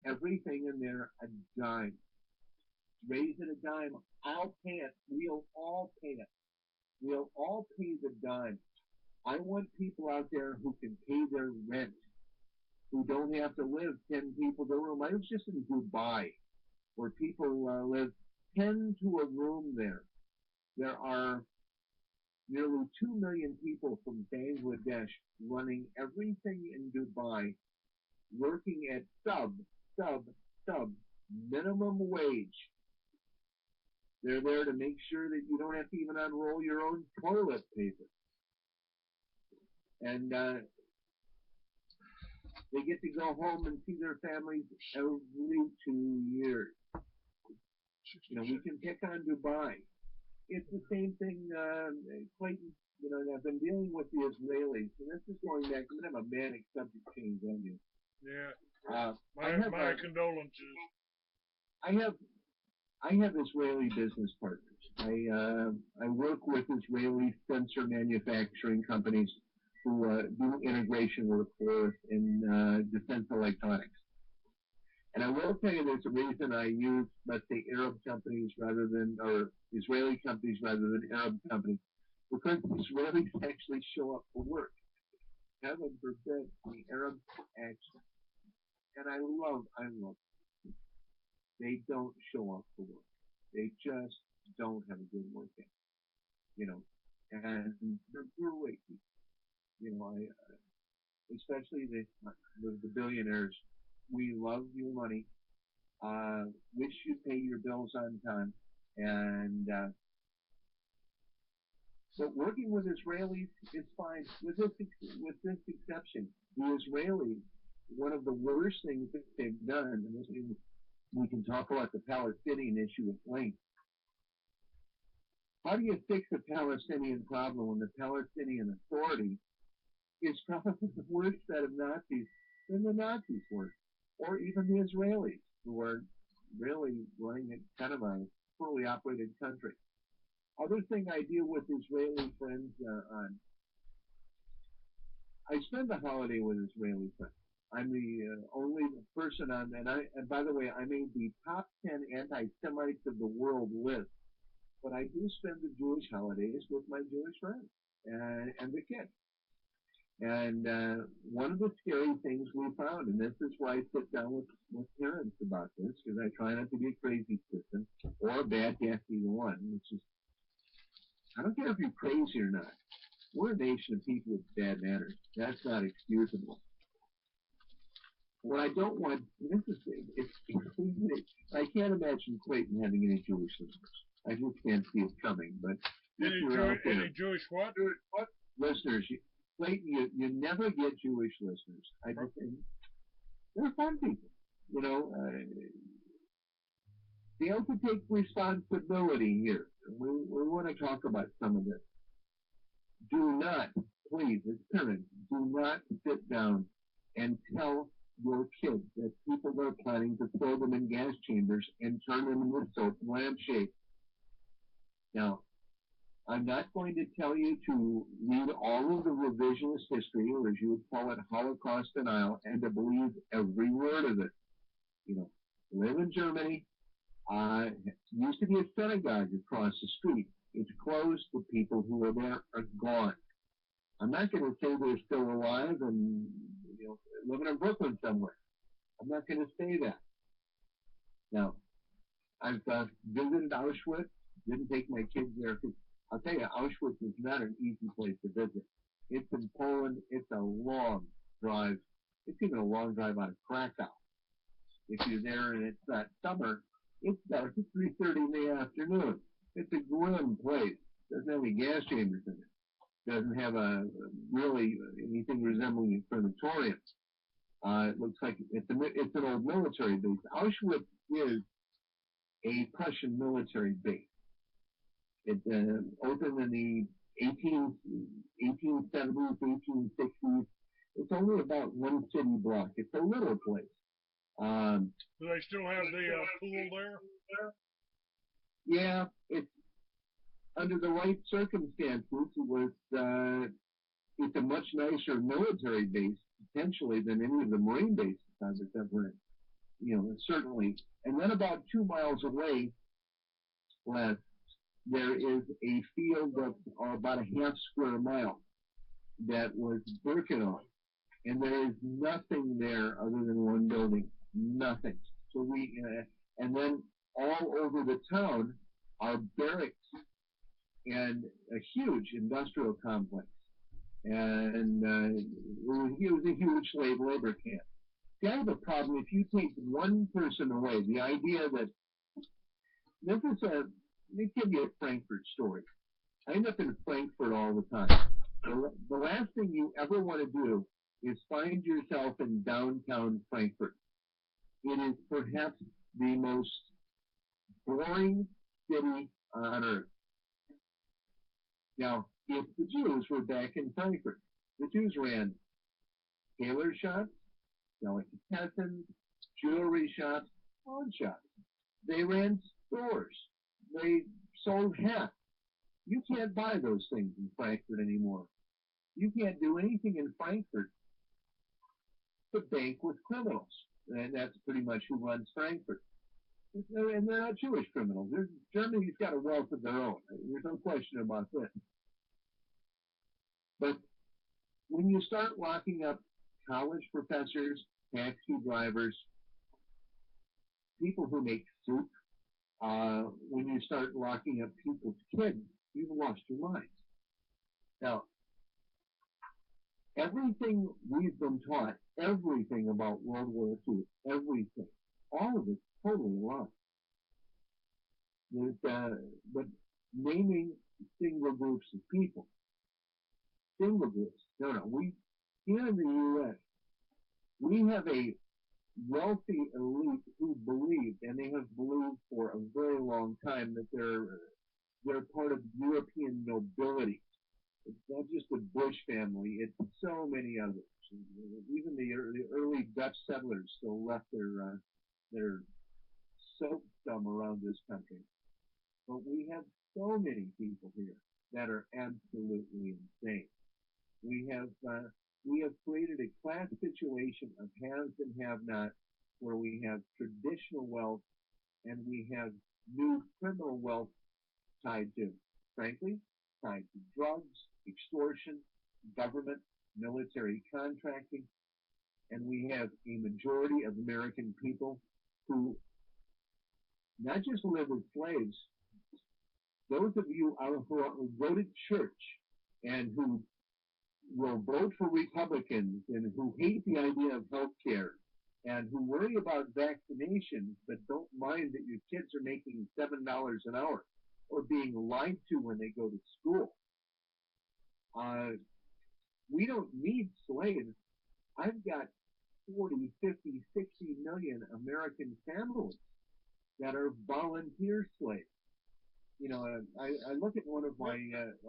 everything in there a dime. Raise it a dime. I'll pay it. We'll all pay it. We'll all pay the dime. I want people out there who can pay their rent, who don't have to live 10 people to a room. I was just in Dubai, where people live 10 to a room there. There are nearly 2 million people from Bangladesh running everything in Dubai, working at sub minimum wage. They're there to make sure that you don't have to even unroll your own toilet paper. And they get to go home and see their families every 2 years. You know, we can pick on Dubai. It's the same thing, Clayton. You know, I've been dealing with the Israelis, and this is going back. I'm going to have a manic subject change on you. Yeah. My condolences. I have Israeli business partners. I work with Israeli sensor manufacturing companies who do integration work for us in defense electronics. And I will tell you there's a reason I use, let's say, Arab companies rather than, or Israeli companies rather than Arab companies, because the Israelis actually show up for work. Heaven forbid the Arabs actually. And I love them. They don't show up for work. They just don't have a good work ethic, you know, and they're great people. You know, especially the billionaires. We love your money. Wish you pay your bills on time. And but working with Israelis is fine. With this exception, the Israelis, one of the worst things that they've done, and this, we can talk about the Palestinian issue at length. How do you fix a Palestinian problem when the Palestinian Authority is probably the worst set of Nazis than the Nazis were, or even the Israelis, who are really running a kind of a poorly operated country? Other thing I deal with Israeli friends on, I spend the holiday with Israeli friends. I'm the only person on, and by the way, I made the top 10 anti-Semites of the world list, but I do spend the Jewish holidays with my Jewish friends and the kids. And one of the scary things we found, and this is why I sit down with parents about this, because I try not to be a crazy person or a bad cat, either one, which is, I don't care if you're crazy or not. We're a nation of people with bad manners. That's not excusable. What I don't want, this is, I can't imagine Clayton having any Jewish listeners. I just can't see it coming, but any Jewish what? Listeners, Clayton, you never get Jewish listeners. I just think they're fun people. You know, they have to take responsibility here. We want to talk about some of this. Do not, please, as parents, do not sit down and tell your kids that people are planning to throw them in gas chambers and turn them into soap and lampshade. Now, I'm not going to tell you to read all of the revisionist history, or as you would call it, Holocaust denial, and to believe every word of it. You know, live in Germany. Used to be a synagogue across the street. It's closed. The people who are there are gone. I'm not going to say they're still alive and, you know, living in Brooklyn somewhere. I'm not going to say that. Now, I've visited Auschwitz. Didn't take my kids there because I'll tell you, Auschwitz is not an easy place to visit. It's in Poland. It's a long drive. It's even a long drive out of Krakow. If you're there and it's not summer, it's dark at 3:30 in the afternoon. It's a grim place. Doesn't have any gas chambers in it. Doesn't have really anything resembling a crematorium. It looks like it's an old military base. Auschwitz is a Prussian military base. It opened in the 1870s, 1860s. It's only about one city block. It's a little place. Do they still have the pool there? Yeah, it's under the right circumstances. It's a much nicer military base potentially than any of the Marine bases I was ever in. certainly. And then about 2 miles away, Les, there is a field that's about a half square mile that was Birkenau, and there is nothing there other than one building, nothing. So and then all over the town are barracks and a huge industrial complex, and it was a huge slave labor camp. See, I have a problem if you take one person away. The idea that let me give you a Frankfurt story. I end up in Frankfurt all the time. The last thing you ever want to do is find yourself in downtown Frankfurt. It is perhaps the most boring city on earth. Now, if the Jews were back in Frankfurt, the Jews ran tailor shops, delicatessens, jewelry shops, pawn shops. They ran stores. They sold hats. You can't buy those things in Frankfurt anymore. You can't do anything in Frankfurt but bank with criminals. And that's pretty much who runs Frankfurt. And they're not Jewish criminals. Germany's got a wealth of their own. There's no question about this. But when you start locking up college professors, taxi drivers, people who make soup, when you start locking up people's kids, you've lost your mind. Now, everything we've been taught, everything about World War II, everything, all of it's totally wrong. But naming single groups of people, single groups, no, here in the U.S., we have a wealthy elite who believed, and they have believed for a very long time, that they're part of European nobility. It's not just the Bush family, it's so many others. Even the early Dutch settlers still left their soapstone around this country. But we have so many people here that are absolutely insane. We have created a class situation of haves and have-nots, where we have traditional wealth and we have new criminal wealth tied to, frankly, tied to drugs, extortion, government, military contracting, and we have a majority of American people who not just live as slaves. Those of you who go to church and who will vote for Republicans and who hate the idea of health care and who worry about vaccinations but don't mind that your kids are making $7 an hour or being lied to when they go to school. We don't need slaves. I've got 40, 50, 60 million American families that are volunteer slaves. I look at one of my.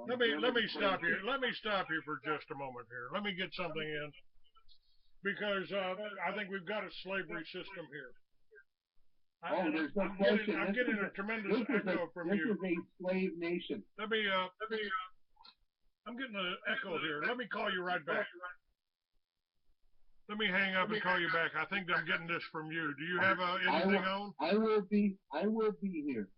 Let me stop you. Let me stop you for just a moment here. Let me get something in, because I think we've got a slavery system here. There's no question. I'm getting a tremendous echo from you. This is a slave nation. I'm getting an echo here. Let me call you right back. Let me hang up and call you back. I think I'm getting this from you. Do you have anything on? I will be here.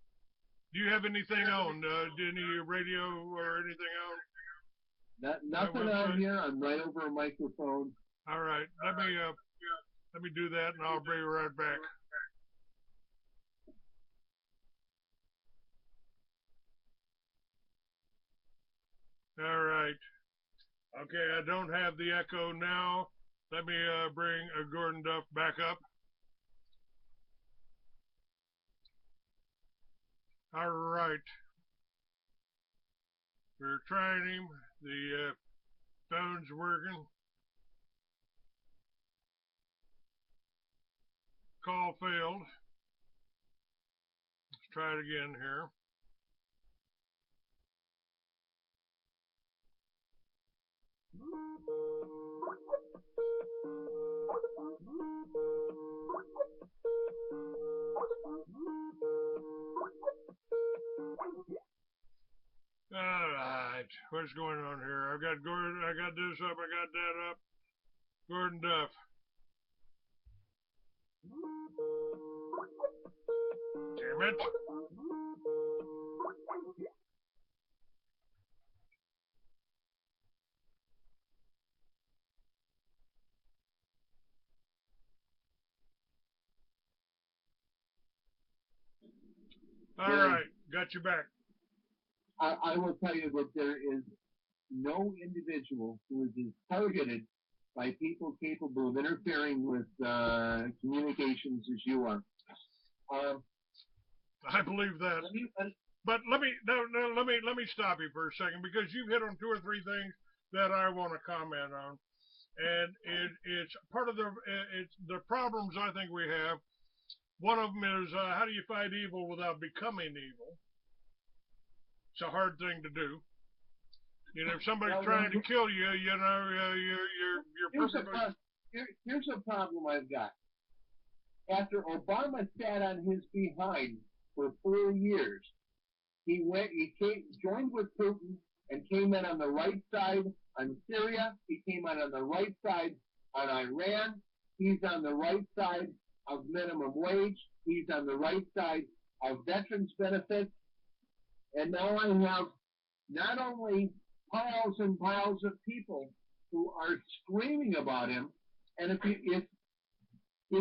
Do you have anything on? Any radio or anything on? Nothing on here. I'm right over a microphone. All right. Let me do that, and I'll be right back. All right. Okay, I don't have the echo now. Let me bring Gordon Duff back up. All right. We're trying him. The phone's working. Call failed. Let's try it again here. All right, what's going on here? I've got Gordon, I got this up, I got that up. Gordon Duff. Mitch? All right, got you back. I will tell you that there is no individual who is as targeted by people capable of interfering with communications as you are. I believe that. But let me stop you for a second, because you've hit on two or three things that I want to comment on, and it's part of the problems I think we have. One of them is how do you fight evil without becoming evil? It's a hard thing to do. You know, if somebody's trying to kill you, you know, you're perfectly. Here's a problem I've got. After Obama sat on his behind for 4 years, he joined with Putin and came in on the right side on Syria. He came in on the right side on Iran. He's on the right side of minimum wage. He's on the right side of veterans benefits. And now I have not only piles and piles of people who are screaming about him, and if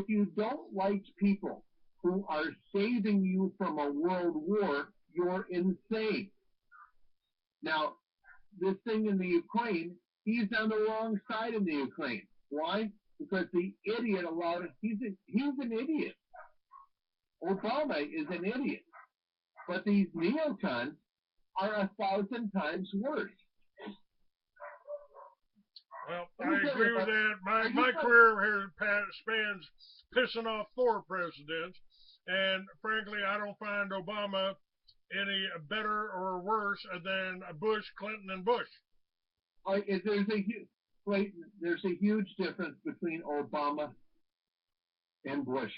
you don't like people who are saving you from a world war, you're insane. Now, this thing in the Ukraine, he's on the wrong side in the Ukraine. Why? Because the idiot allowed it. He's an idiot. Obama is an idiot. But these neocons are 1,000 times worse. Well, I agree with that. My career here spans pissing off 4 presidents, and frankly, I don't find Obama any better or worse than Bush, Clinton, and Bush. There's a huge difference between Obama and Bush.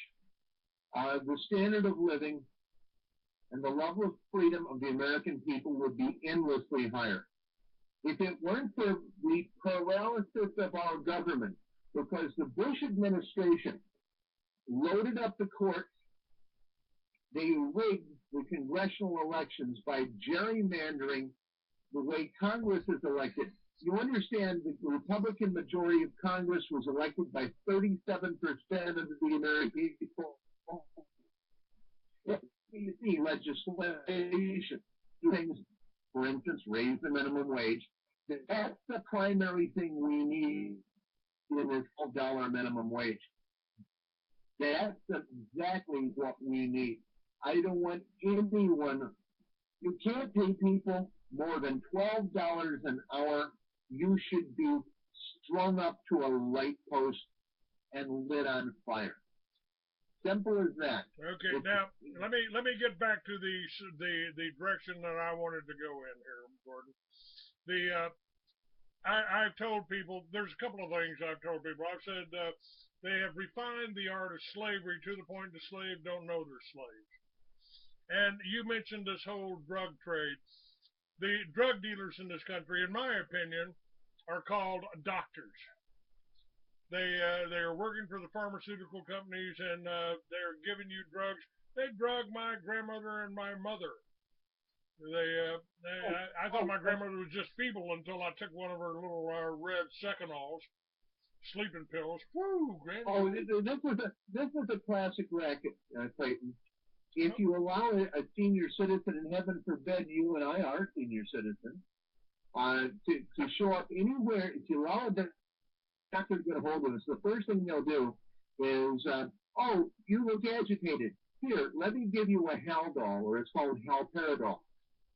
The standard of living and the level of freedom of the American people would be endlessly higher. If it weren't for the paralysis of our government, because the Bush administration loaded up the courts, they rigged the congressional elections by gerrymandering the way Congress is elected. You understand the Republican majority of Congress was elected by 37% of the American people. Legislation, things, for instance, raise the minimum wage. That's the primary thing we need in this $12 minimum wage. That's exactly what we need. I don't want anyone. You can't pay people more than $12 an hour. You should be strung up to a light post and lit on fire. Simple as that. Okay, now let me get back to the direction that I wanted to go in here, Gordon. I've told people, there's a couple of things I've told people. I've said they have refined the art of slavery to the point the slaves don't know they're slaves. And you mentioned this whole drug trade. The drug dealers in this country, in my opinion, are called doctors. They are working for the pharmaceutical companies, and they're giving you drugs. They drug my grandmother and my mother. I thought my grandmother was just feeble until I took one of her little red Secanols, sleeping pills. Woo, Granny. Oh, this was a classic racket, Clayton. If you allow a senior citizen, and heaven forbid you and I are senior citizens, to show up anywhere, if you allow the doctor to get a hold of us, the first thing they'll do is, oh, you look agitated. Here, let me give you a Haldol, or it's called Halperidol.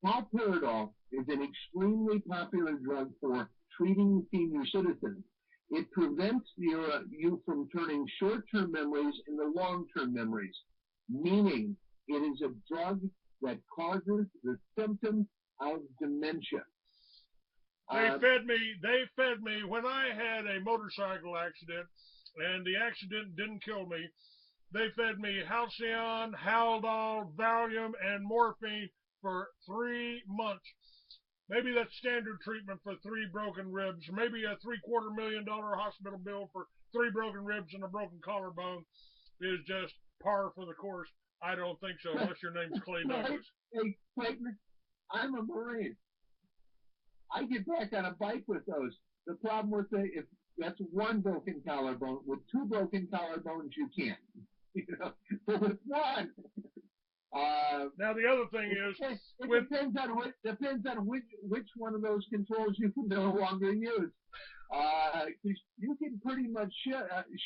Halperidol is an extremely popular drug for treating senior citizens. It prevents you from turning short-term memories into long-term memories, meaning it is a drug that causes the symptoms of dementia. They fed me when I had a motorcycle accident, and the accident didn't kill me. They fed me Halcyon, Haldol, Valium, and morphine for 3 months. Maybe that's standard treatment for 3 broken ribs. Maybe a $750,000 hospital bill for 3 broken ribs and a broken collarbone is just par for the course? I don't think so, unless your name's Clay Douglas. Hey, Clayton, I'm a Marine. I get back on a bike with those. The problem with if that's one broken collarbone, with two broken collarbones, you can't. But with one. Now the other thing is, it depends on which one of those controls you can no longer use. You can pretty much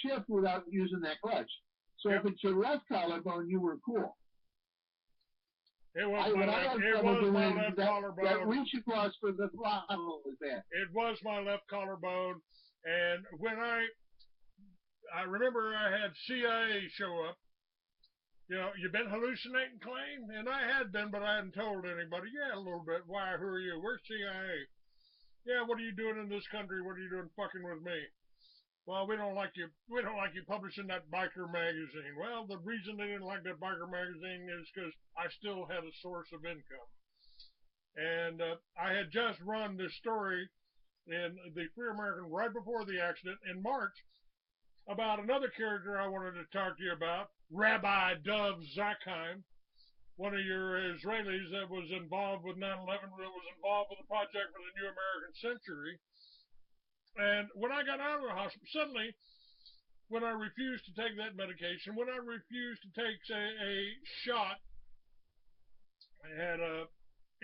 shift without using that clutch. So if it's your left collarbone, you were cool. It was my left collarbone. That reach across for the throttle was that. It was my left collarbone, and when I remember I had CIA show up. You've been hallucinating, Clay? And I had been, but I hadn't told anybody. Yeah, a little bit. Why? Who are you? Where's CIA? Yeah, what are you doing in this country? What are you doing fucking with me? Well, we don't like you. We don't like you publishing that biker magazine. Well, the reason they didn't like that biker magazine is because I still had a source of income. And I had just run this story in the Free American right before the accident in March about another character I wanted to talk to you about, Rabbi Duff Zakheim, one of your Israelis that was involved with 9/11, that was involved with the project for the New American Century. And when I got out of the hospital, suddenly, when I refused to take that medication, when I refused to take, say, a shot, I had a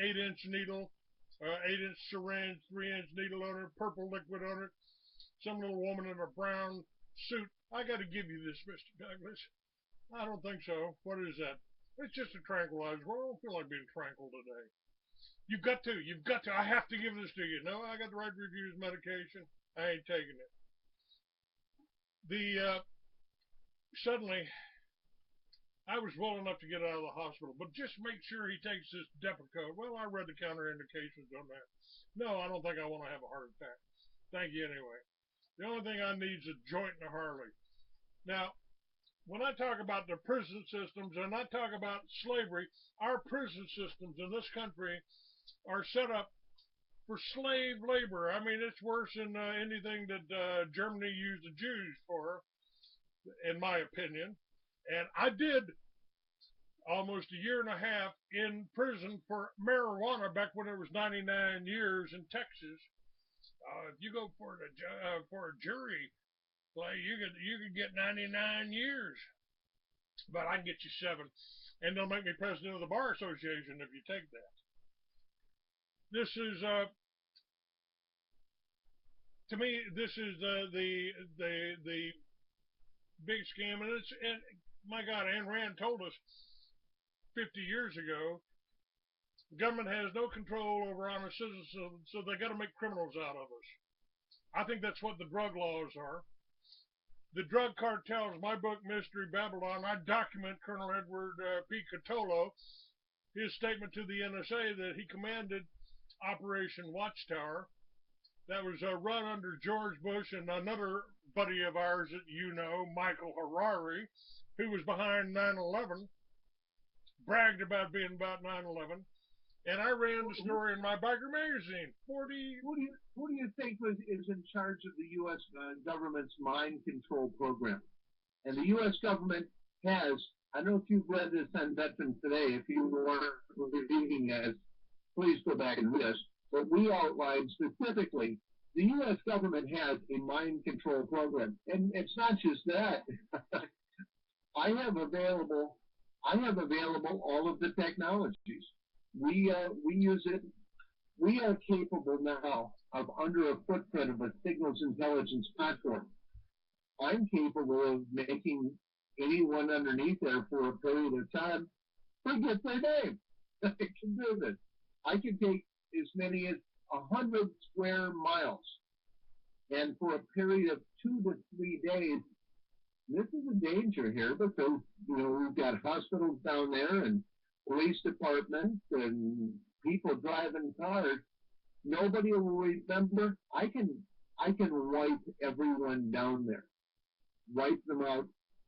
8-inch needle, 8-inch syringe, 3-inch needle on it, purple liquid on it, some little woman in a brown suit. I got to give you this, Mr. Douglas. I don't think so. What is that? It's just a tranquilizer. Well, I don't feel like being tranquil today. You've got to. I have to give this to you. No, I got the right to refuse medication. I ain't taking it. Suddenly, I was well enough to get out of the hospital, but just make sure he takes this Depakote. Well, I read the counterindications on that. No, I don't think I want to have a heart attack. Thank you anyway. The only thing I need is a joint and a Harley. Now, when I talk about the prison systems and I talk about slavery, our prison systems in this country are set up for slave labor. I mean, it's worse than anything that Germany used the Jews for, in my opinion. And I did almost a year and a half in prison for marijuana back when it was 99 years in Texas. If you go for a jury, Clay, you could get 99 years, but I can get you 7, and they'll make me president of the Bar Association if you take that. This is to me, this is the big scam, and my God, Ayn Rand told us 50 years ago, the government has no control over honest citizens, so they got to make criminals out of us. I think that's what the drug laws are. The drug cartels, my book, Mystery Babylon, I document Colonel Edward P. Catolo, his statement to the NSA that he commanded Operation Watchtower. That was run under George Bush and another buddy of ours that you know, Michael Harari, who was behind 9/11, bragged about being about 9/11. And I ran the story in my biker magazine. Who do you think is in charge of the U.S. Government's mind control program? And the U.S. government has, I don't know if you've read this on Veterans Today. If you weren't reading this, please go back and read this. But we outlined specifically the U.S. government has a mind control program. And it's not just that. I have available all of the technologies. We use it. We are capable now of under a footprint of a signals intelligence platform. I'm capable of making anyone underneath there for a period of time forget their name. I can do this. I can take as many as 100 square miles, and for a period of 2 to 3 days. This is a danger here because we've got hospitals down there and police departments and people driving cars. Nobody will remember. I can wipe everyone down there, wipe them out.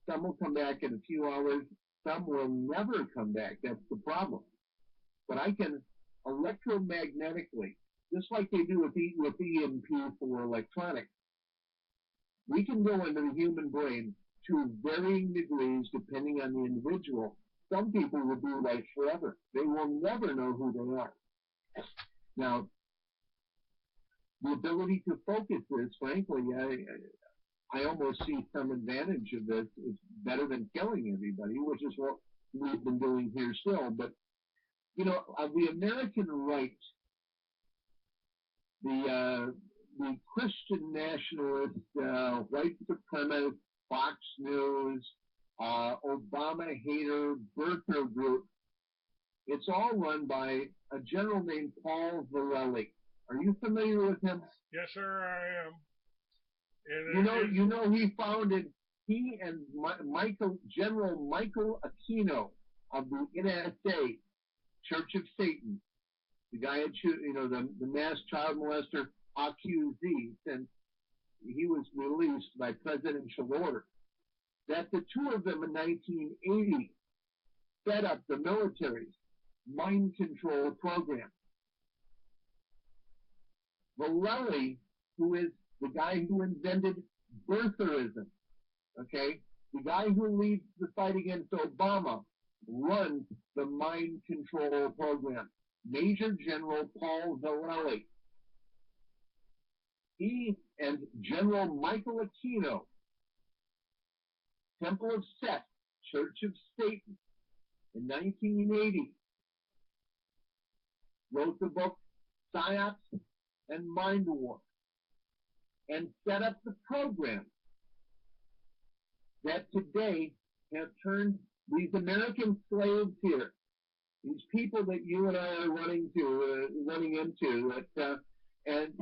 Some will come back in a few hours. Some will never come back. That's the problem. But I can electromagnetically, just like they do with EMP for electronics, we can go into the human brain to varying degrees depending on the individual. Some people will be like forever. They will never know who they are. Now, the ability to focus is, frankly, I almost see some advantage of this. It's better than killing everybody, which is what we've been doing here still. But, you know, the American right, the Christian nationalist, white supremacist, Fox News, Obama hater, birther group, it's all run by a general named Paul Varelli. Are you familiar with him? Yes, sir, I am. You know, he and General Michael Aquino of the NSA, Church of Satan, the guy the mass child molester accusee, since he was released by presidential order, that the two of them in 1980 set up the military's mind control program. Varelli, who is the guy who invented birtherism, okay, the guy who leads the fight against Obama, runs the mind control program. Major General Paul Varelli. He and General Michael Aquino, Temple of Set, Church of Satan, in 1980, wrote the book Psyops and Mind War, and set up the program that today have turned these American slaves here, these people that you and I are running into, and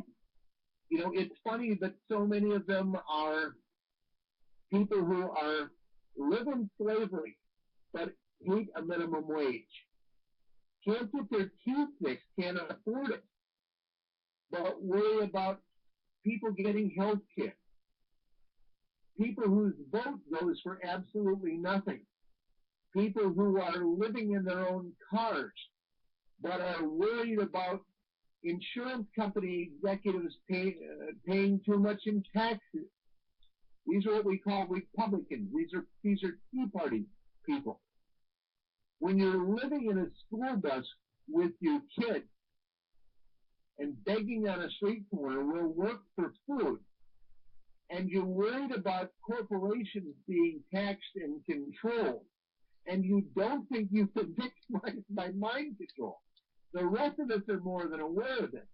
you know, it's funny that so many of them are people who live in slavery, but hate a minimum wage, can't get their teeth fixed, can't afford it, but worry about people getting health care, people whose vote goes for absolutely nothing, people who are living in their own cars, but are worried about insurance company executives paying too much in taxes. These are what we call Republicans. These are Tea Party people. When you're living in a school bus with your kid and begging on a street corner will work for food, and you're worried about corporations being taxed and controlled, and you don't think you can fix by mind control. The rest of us are more than aware of this.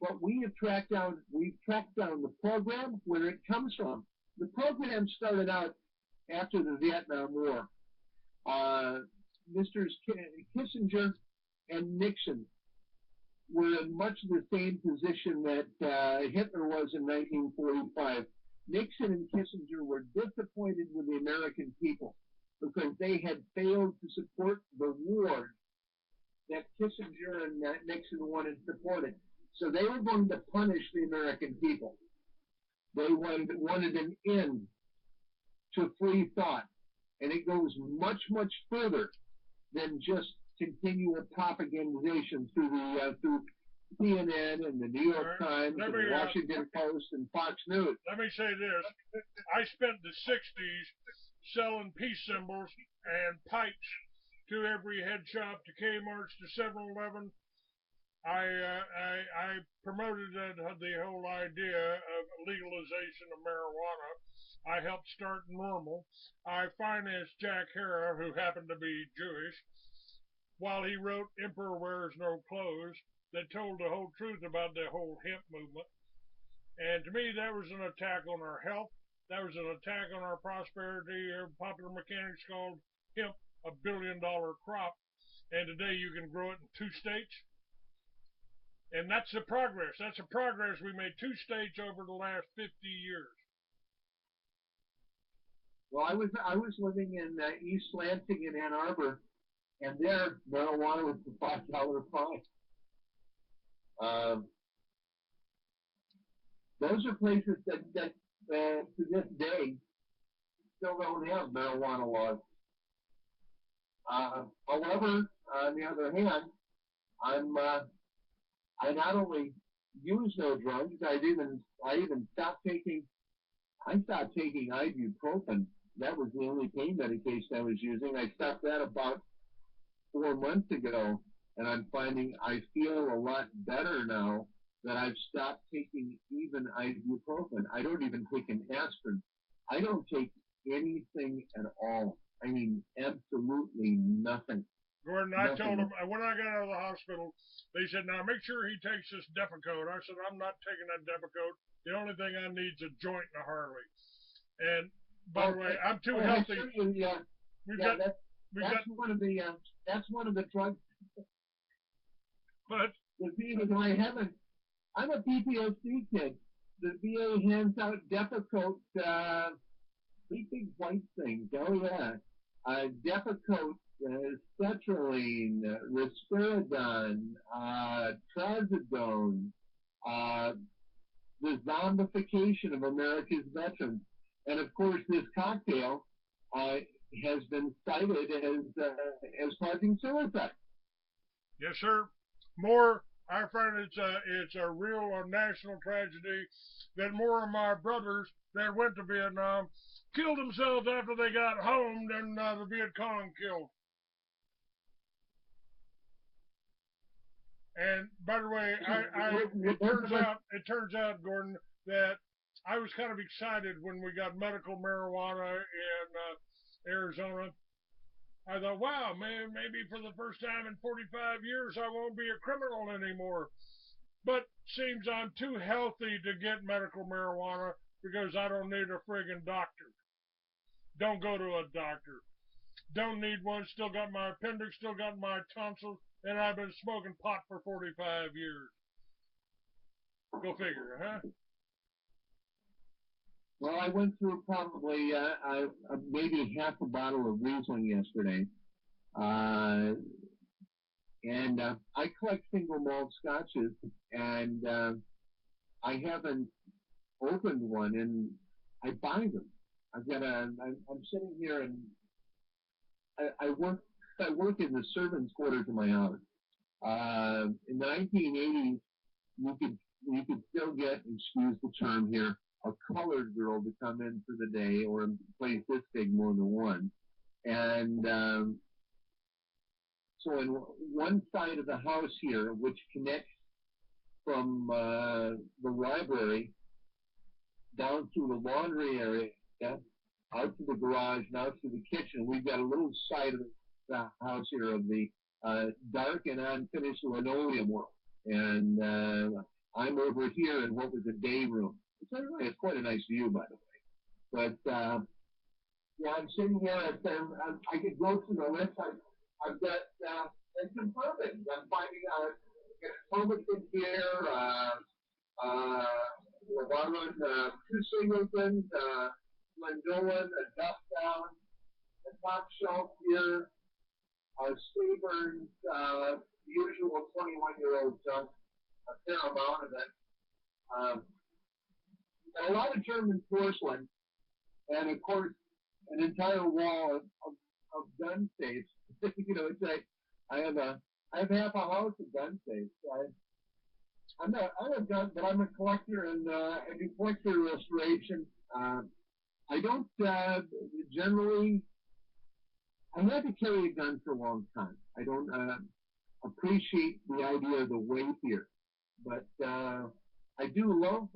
But we've tracked down the program, where it comes from. The program started out after the Vietnam War. Mr. Kissinger and Nixon were in much the same position that Hitler was in 1945. Nixon and Kissinger were disappointed with the American people because they had failed to support the war that Kissinger and Nixon wanted supported. So they were going to punish the American people. They wanted an end to free thought. And it goes much, much further than just continual propagandization through CNN and the New York Times and the Washington Post and Fox News. Let me say this. I spent the 60s selling peace symbols and pipes to every head shop, to Kmart's, to 7-Eleven. I promoted the whole idea of legalization of marijuana. I helped start NORML. I financed Jack Hara, who happened to be Jewish, while he wrote Emperor Wears No Clothes, that told the whole truth about the whole hemp movement. And to me, that was an attack on our health. That was an attack on our prosperity. Popular mechanics called hemp a billion-dollar crop, and today you can grow it in 2 states. And that's the progress. That's the progress we made. 2 states over the last 50 years. Well, I was living in East Lansing in Ann Arbor, and there marijuana was the $5 fine. Those are places that to this day still don't have marijuana laws. However, on the other hand, I not only use no drugs, I even stopped taking I stopped taking ibuprofen. That was the only pain medication I was using. I stopped that about 4 months ago, and I'm finding I feel a lot better now that I've stopped taking even ibuprofen. I don't even take an aspirin. I don't take anything at all. I mean, absolutely nothing. Gordon, I told Nothing. him when I got out of the hospital, they said, "Now make sure he takes this Depakote." I said, "I'm not taking that Depakote. The only thing I need is a joint and a Harley." And by the way, I'm too healthy. Yeah, We've yeah, got that's one of the drugs. but The VA, I haven't. I'm a PTSD kid. The VA hands out Depakote, big white things. Oh yeah, Depakote, sertraline, risperidone, trazodone, uh, the zombification of America's veterans, and of course this cocktail has been cited as causing suicide. yes, sir. More, I find it's a real national tragedy that more of my brothers that went to Vietnam killed themselves after they got home than the Viet Cong killed. And by the way, it turns out, Gordon, that I was kind of excited when we got medical marijuana in Arizona. I thought, wow, man, maybe for the first time in 45 years, I won't be a criminal anymore. But seems I'm too healthy to get medical marijuana because I don't need a friggin' doctor. Don't go to a doctor. Don't need one. Still got my appendix, still got my tonsils, and I've been smoking pot for 45 years. Go figure, huh? Well, I went through probably maybe half a bottle of Riesling yesterday. And I collect single malt scotches, and I haven't opened one, and I buy them. I'm sitting here, and I work in the servants' quarters of my house. In the 1980s, you could you could still get, excuse the term here, a colored girl to come in for the day, or in place this big more than one. And so in one side of the house here, which connects from the library down through the laundry area, out to the garage, and out to the kitchen, we've got a little side of the house here of the dark and unfinished linoleum world. And I'm over here in what was a day room. It's quite a nice view, by the way. But yeah, I'm sitting here. I could go through the list. I've got and confirm it. I'm finding out Republican here. Lavon, two Singletons, Glendolan, a Duff down, a top shelf here, Stevens, usual 21-year-old junk, a fair amount of it. And a lot of German porcelain, and of course, an entire wall of gun safes. You know, it's like I have half a house of gun safes. I'm a gun, but I'm a collector, and I do collector restoration. I don't generally. I had to carry a gun for a long time. I don't appreciate the idea of the weight here, but I do love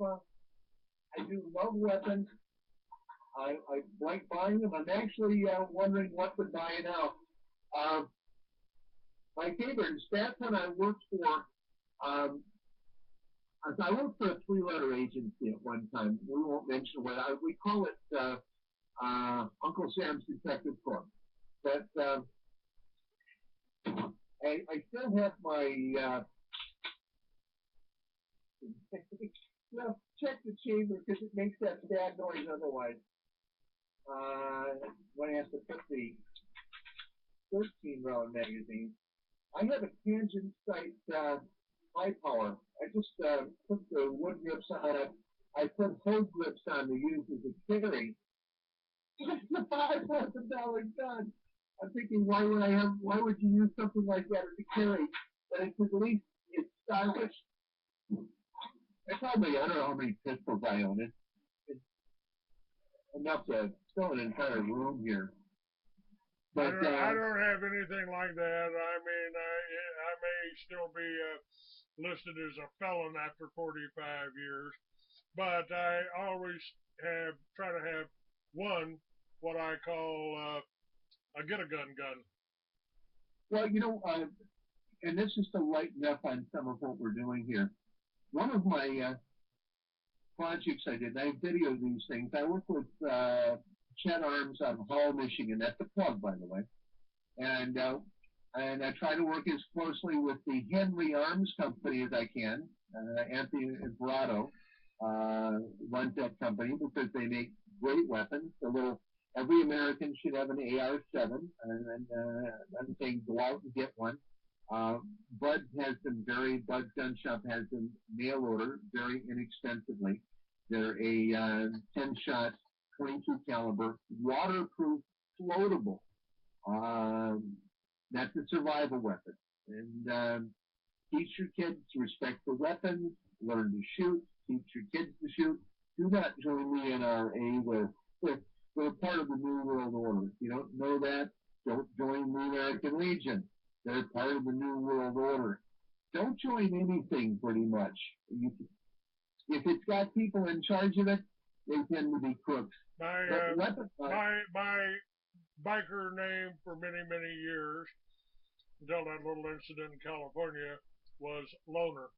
weapons. I like buying them. I'm actually wondering what to buy now. My favorite stats when I worked for. I worked for a three-letter agency at one time. We won't mention what we call it. Uncle Sam's Detective Corps. But I still have my. Check the chamber because it makes that bad noise otherwise. When I have to put the 13-round magazine. I have a tangent sight high power. I just put the wood grips on it. I put hose grips on to use as a carry. It's a $5,000 gun. I'm thinking, why would you use something like that as a carry? But it's at least it's stylish. I don't know how many pistols I own. enough to fill an entire room here. But I don't have anything like that. I mean, I may still be listed as a felon after 45 years, but I always have try to have one what I call a get a gun. well, and this is to lighten up on some of what we're doing here. One of my projects I did, I videoed these things. I work with Chet Arms out of Hall, Michigan. That's a plug, by the way. And I try to work as closely with the Henry Arms Company as I can. Anthony Imperato runs that company because they make great weapons. Every American should have an AR-7, and I'm saying go out and get one. Bud's Gun Shop has them mail order very inexpensively. They're a 10-shot, 22 caliber, waterproof, floatable. That's a survival weapon. And teach your kids to respect the weapons, learn to shoot, teach your kids to shoot. Do not join the NRA where they're part of the New World Order. If you don't know that, don't join the American Legion. They're part of the New World Order. Don't join anything pretty much. If it's got people in charge of it, they tend to be crooks. My biker name for many years, until that little incident in California, was Loner.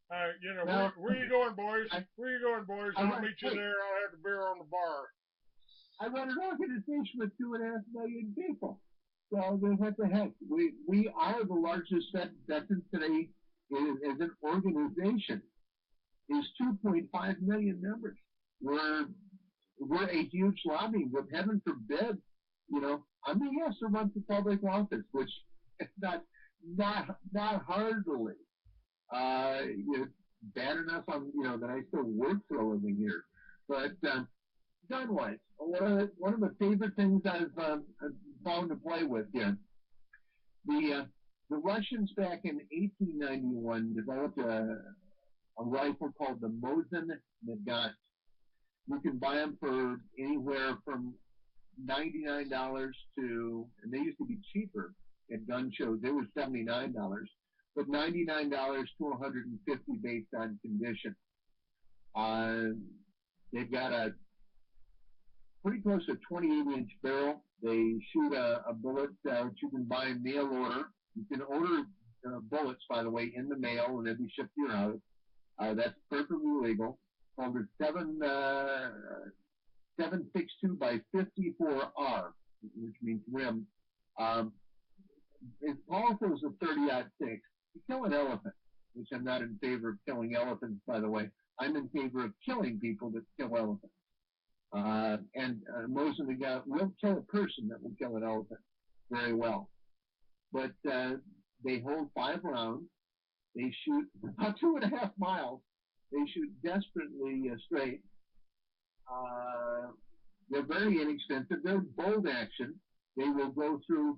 Where you going, boys? Where you going, boys? I'll meet you there. I'll have the beer on the bar. I run an organization with 2.5 million people. So what the heck? We are the largest veterans today as an organization. Is 2.5 million members. We're a huge lobby, but heaven forbid, I'm being asked to run for public office, which is not heartily. Bad enough that I still work for a living here. But gun-wise, one of the favorite things I've found to play with here, the Russians back in 1891 developed a rifle called the Mosin Nagant. You can buy them for anywhere from $99 to, and they used to be cheaper at gun shows. They were $79, but $99 to $150 based on condition. They've got a pretty close to 28-inch barrel. They shoot a bullet that you can buy in mail order. You can order bullets, by the way, in the mail, and they'll be shipped to your house. That's perfectly legal. Called a 7.62 by 54R, which means rim. As powerful as a 30-06. You kill an elephant, which I'm not in favor of killing elephants, by the way. I'm in favor of killing people that kill elephants. And most of the guys will kill a person that will kill an elephant very well. But they hold 5 rounds. They shoot about 2.5 miles. They shoot desperately straight. They're very inexpensive. They're bolt action. They will go through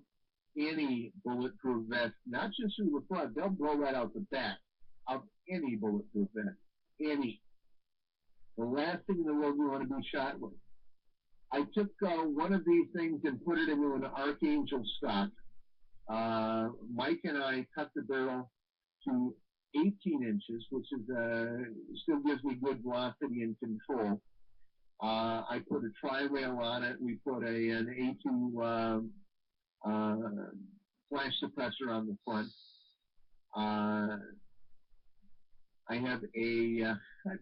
any bulletproof vest, not just through the front. They'll blow that out the back of any bulletproof vest. Any. The last thing in the world you want to be shot with. I took one of these things and put it into an Archangel stock. Mike and I cut the barrel to 18 inches, which is still gives me good velocity and control. I put a tri-rail on it. We put an A2 flash suppressor on the front. I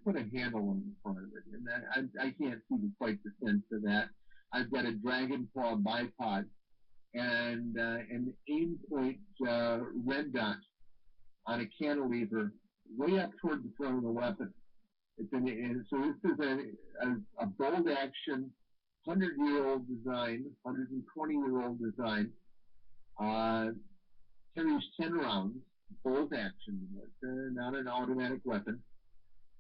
put a handle on the front of it, and I can't see quite the sense of that. I've got a Dragon Claw bipod and an aim point red dot on a cantilever way up toward the front of the weapon. So this is a bold action, 100-year-old design, 120-year-old design. Carries 10 rounds, bolt action. It's not an automatic weapon.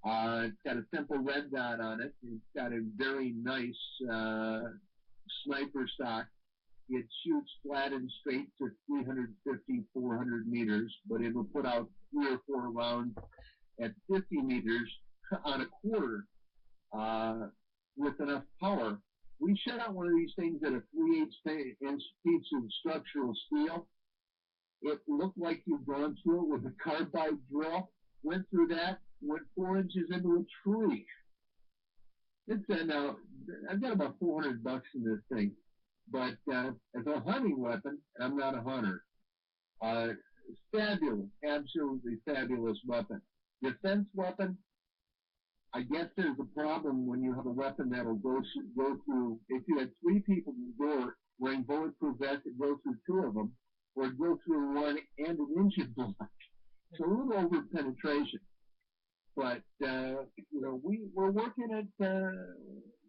It's got a simple red dot on it. It's got a very nice sniper stock. It shoots flat and straight to 350, 400 meters, but it will put out 3 or 4 rounds at 50 meters on a quarter. with enough power. We shut out one of these things at a 3/8 piece of structural steel. It looked like you'd gone through it with a carbide drill. Went through that, went 4 inches into a tree. It's now I've got about $400 in this thing, but as a hunting weapon, and I'm not a hunter, fabulous, absolutely fabulous weapon. Defense weapon. I guess there's a problem when you have a weapon that'll go through. If you had 3 people in the door wearing bulletproof vests, it go through 2 of them, or go through 1 and an engine block. So a little over penetration. But we're working at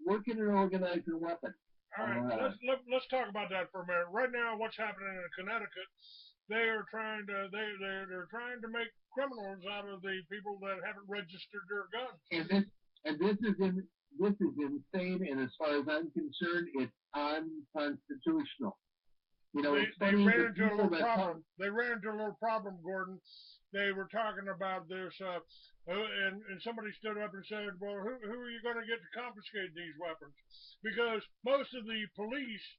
organizing a weapon. All right, let's talk about that for a minute. Right now, what's happening in Connecticut? They're trying to make criminals out of the people that haven't registered their guns. And this is insane. And as far as I'm concerned, it's unconstitutional. You know, they ran into a little problem. They ran into a little problem, Gordon. They were talking about this, and somebody stood up and said, "Well, who are you going to get to confiscate these weapons?" Because most of the police,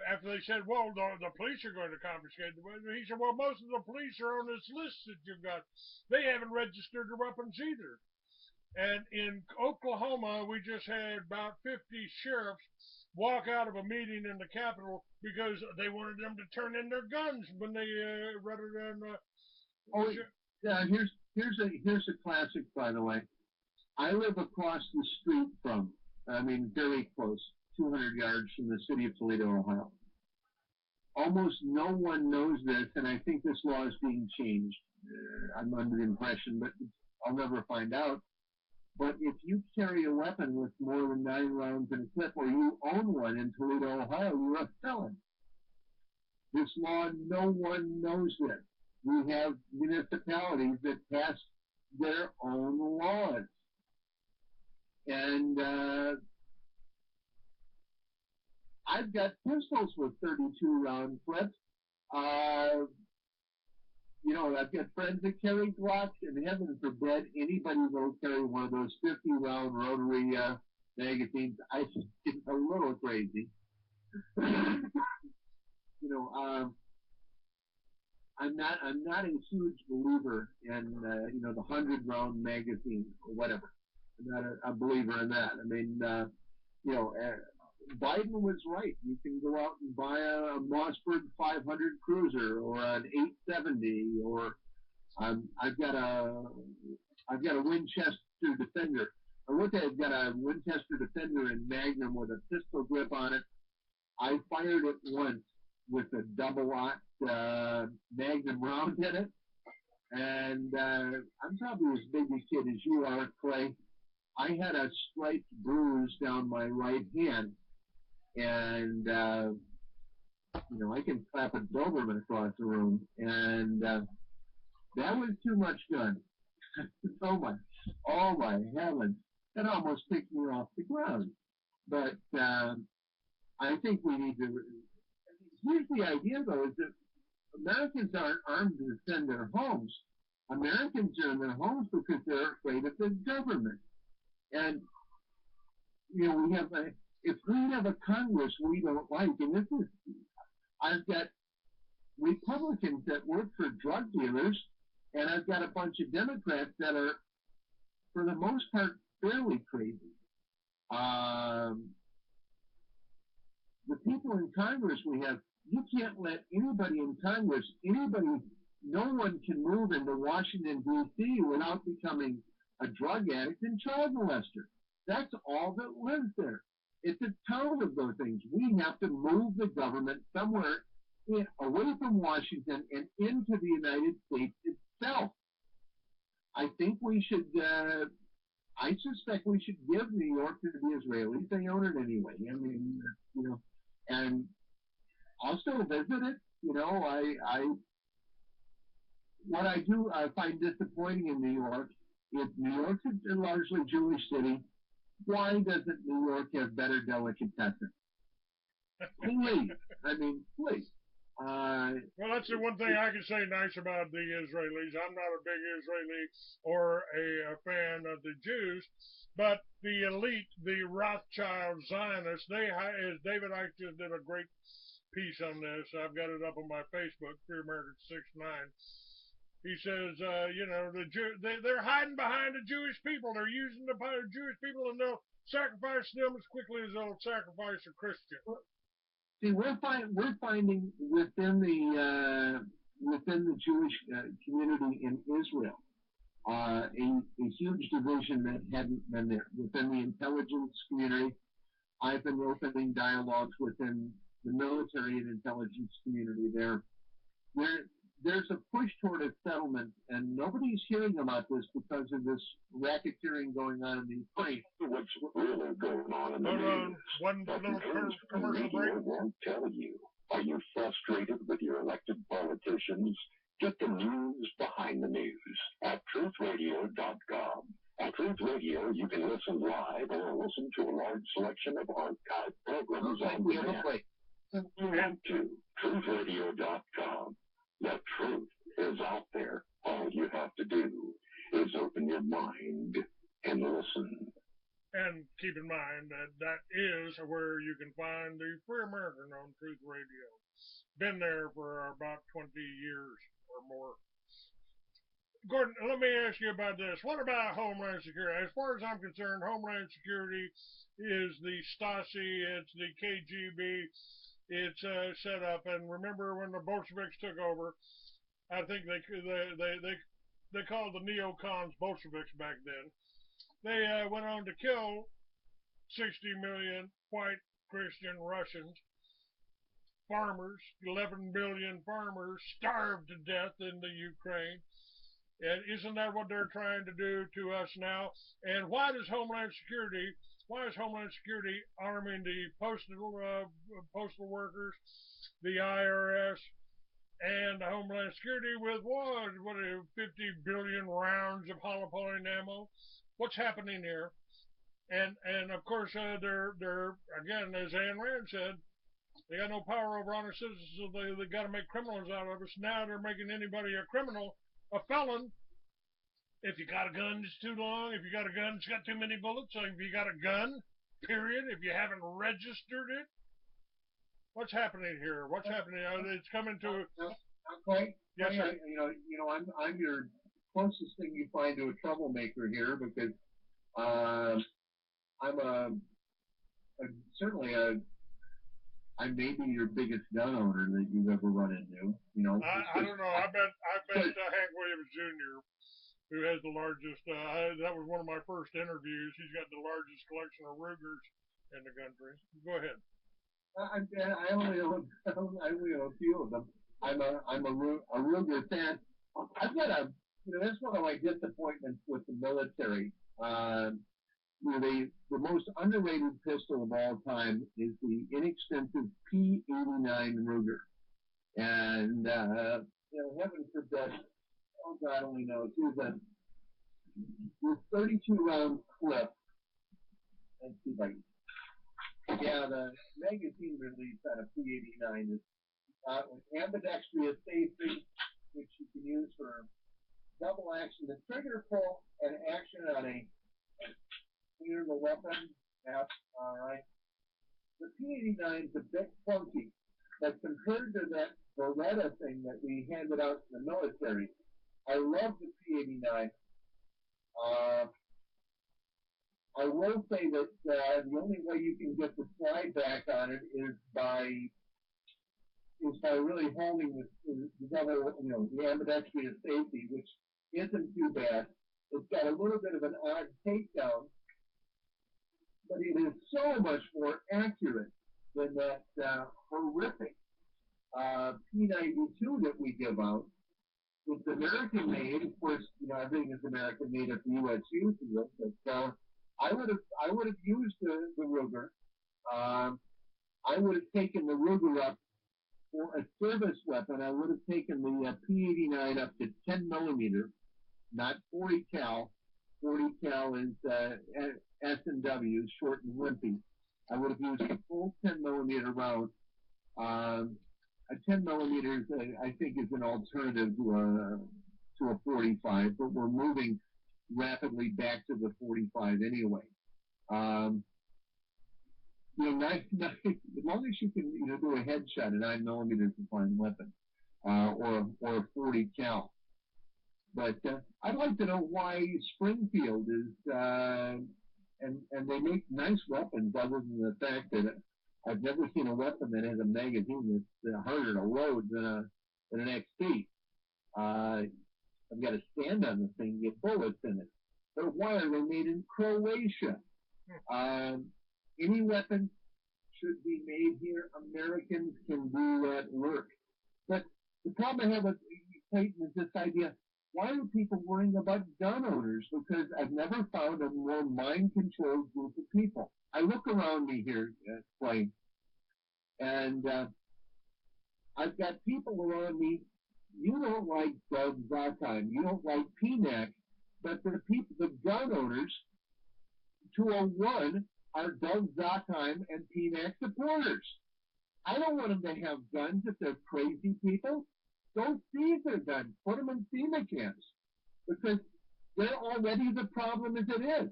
after they said, "Well, the police are going to confiscate the weapons," he said, "Well, most of the police are on this list that you've got. They haven't registered their weapons either." And in Oklahoma, we just had about 50 sheriffs walk out of a meeting in the Capitol because they wanted them to turn in their guns when they rather than. Here's a classic, by the way. I live across the street from, very close, 200 yards from the city of Toledo, Ohio. Almost no one knows this, and I think this law is being changed. I'm under the impression, but I'll never find out. But if you carry a weapon with more than 9 rounds in a clip, or you own one in Toledo, Ohio, you're a felon. This law, no one knows this. We have municipalities that pass their own laws. And I've got pistols with 32-round clips. I've got friends that carry Glocks, and heaven forbid anybody will carry one of those 50-round rotary magazines. I think it's a little crazy. I'm not a huge believer in the 100-round magazine or whatever. I'm not a believer in that. Biden was right. You can go out and buy a Mossberg 500 Cruiser or an 870, or I've got a Winchester Defender. I've got a Winchester Defender in Magnum with a pistol grip on it. I fired it once with a double-aught Magnum round in it, and I'm probably as big a kid as you are, Clay. I had a striped bruise down my right hand, and I can clap a Doberman across the room, and that was too much gun. Oh my heavens, that almost picked me off the ground. But I think we need to. Here's the idea, though, is that Americans aren't armed to defend their homes. Americans are in their homes because they're afraid of the government. And if we have a Congress we don't like, and I've got Republicans that work for drug dealers, and I've got a bunch of Democrats that are, for the most part, fairly crazy. The people in Congress we have, you can't let anybody in Congress, no one can move into Washington, D.C. without becoming a drug addict and child molester. That's all that lives there. It's a town of those things. We have to move the government somewhere away from Washington and into the United States itself. I think we should, I suspect we should give New York to the Israelis. They own it anyway. And I'll still visit it. What I do find disappointing in New York is New York's a largely Jewish city. Why doesn't New York have better delicatessen? Please. Please. Well, that's the one thing I can say nice about the Israelis. I'm not a big Israeli or a fan of the Jews, but the elite, the Rothschild Zionists, as David Icke just did a great piece on this. I've got it up on my Facebook, Free America 69. He says, they're hiding behind the Jewish people. They're using the Jewish people, and they'll sacrifice them as quickly as they'll sacrifice a Christian. See, we're finding within the Jewish community in Israel a huge division that hadn't been there within the intelligence community. I've been opening dialogues within the military and intelligence community there. There's a push toward a settlement, and nobody's hearing about this because of this racketeering going on in the Ukraine. What's really going on in the news? One little commercial break. Won't tell you. Are you frustrated with your elected politicians? Get the news behind the news at truthradio.com. At Truth Radio, you can listen live or listen to a large selection of archived programs on demand. And to truthradio.com. The truth is out there. All you have to do is open your mind and listen. And keep in mind that that is where you can find the Free American on Truth Radio. Been there for about 20 years or more. Gordon, let me ask you about this. What about Homeland Security? As far as I'm concerned, Homeland Security is the Stasi, it's the KGB, it's set up. And remember when the Bolsheviks took over, I think they called the neocons Bolsheviks back then. They went on to kill 60 million white Christian Russians. Farmers, 11 million farmers starved to death in the Ukraine. And isn't that what they're trying to do to us now? And why is Homeland Security arming the postal workers, the IRS, and the Homeland Security with what 50 billion rounds of hollow point ammo? What's happening here? And of course they're again, as Ayn Rand said, they got no power over honest citizens, so they got to make criminals out of us. Now they're making anybody a criminal, a felon. If you got a gun that's too long, if you got a gun that's got too many bullets, so if you got a gun, period, if you haven't registered it, what's happening here? What's happening? It's coming to. Clay, Yes, sir. I'm your closest thing you find to a troublemaker here because I'm certainly I may be your biggest gun owner that you've ever run into. I don't know. I bet Hank Williams Jr., who has the largest. That was one of my first interviews. He's got the largest collection of Rugers in the country. Go ahead. I only own a few of them. I'm a Ruger fan. I've got that's one of my disappointments with the military. The most underrated pistol of all time is the inexpensive P89 Ruger, and heaven forbid, oh God only knows, with 32 round clip. Let's see if I can. Yeah, the magazine release on a P89 is ambidextrous safety, which you can use for double action, the trigger pull and action on a clear the weapon. Yep, all right. The P89 is a bit funky, but compared to that Beretta thing that we handed out in the military, I love the P89. I will say that the only way you can get the slide back on it is by really holding the double, the ambidextrous safety, which isn't too bad. It's got a little bit of an odd takedown, but it is so much more accurate than that horrific P92 that we give out. It's American made, of course. Everything is American made at the U.S. uses it. But I would have used the Ruger. I would have taken the Ruger up for a service weapon. I would have taken the P89 up to 10 millimeter, not 40 cal. 40 cal is S&W, short and wimpy. I would have used a full 10 millimeter round. a 10 millimeters, I think, is an alternative to a 45, but we're moving rapidly back to the 45 anyway. As long as you can, do a headshot, a 9 millimeter is a fine weapon, or a 40 cal. But I'd like to know why Springfield is, and they make nice weapons, other than the fact that I've never seen a weapon that has a magazine that's harder to load than an XP. I've got to stand on the thing to get bullets in it. But why are they made in Croatia? Any weapon should be made here. Americans can do that work. But the problem I have with Clayton is this idea: why are people worrying about gun owners? Because I've never found a more mind-controlled group of people. I look around me here, Clay, and I've got people around me. You don't like Doug Zakheim. You don't like PNAC, but the gun owners, 201, are Doug Zakheim and PNAC supporters. I don't want them to have guns if they're crazy people. Don't seize their guns. Put them in FEMA camps, because they're already the problem as it is.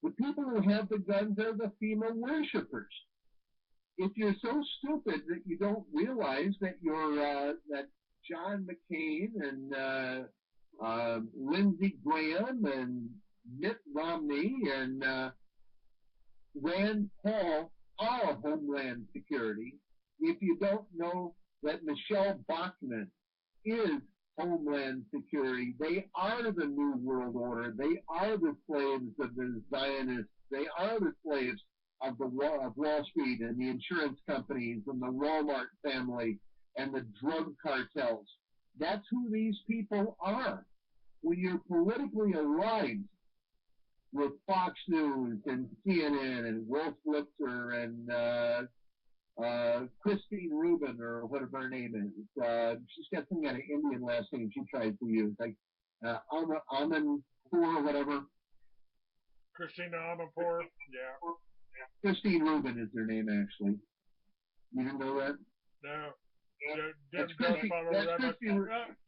The people who have the guns are the FEMA worshippers. If you're so stupid that you don't realize that that John McCain and Lindsey Graham and Mitt Romney and Rand Paul are Homeland Security, if you don't know that Michelle Bachmann is Homeland Security, they are the New World Order. They are the slaves of the Zionists. They are the slaves of Wall Street and the insurance companies and the Walmart family and the drug cartels. That's who these people are. When you're politically aligned with Fox News and CNN and Wolf Blitzer and Christine Rubin, or whatever her name is. She's got some kind of Indian last name she tries to use, like Amanpour or whatever. Christina Amanpour, yeah. Christine Rubin is her name, actually. You didn't know that? No. That's Christine.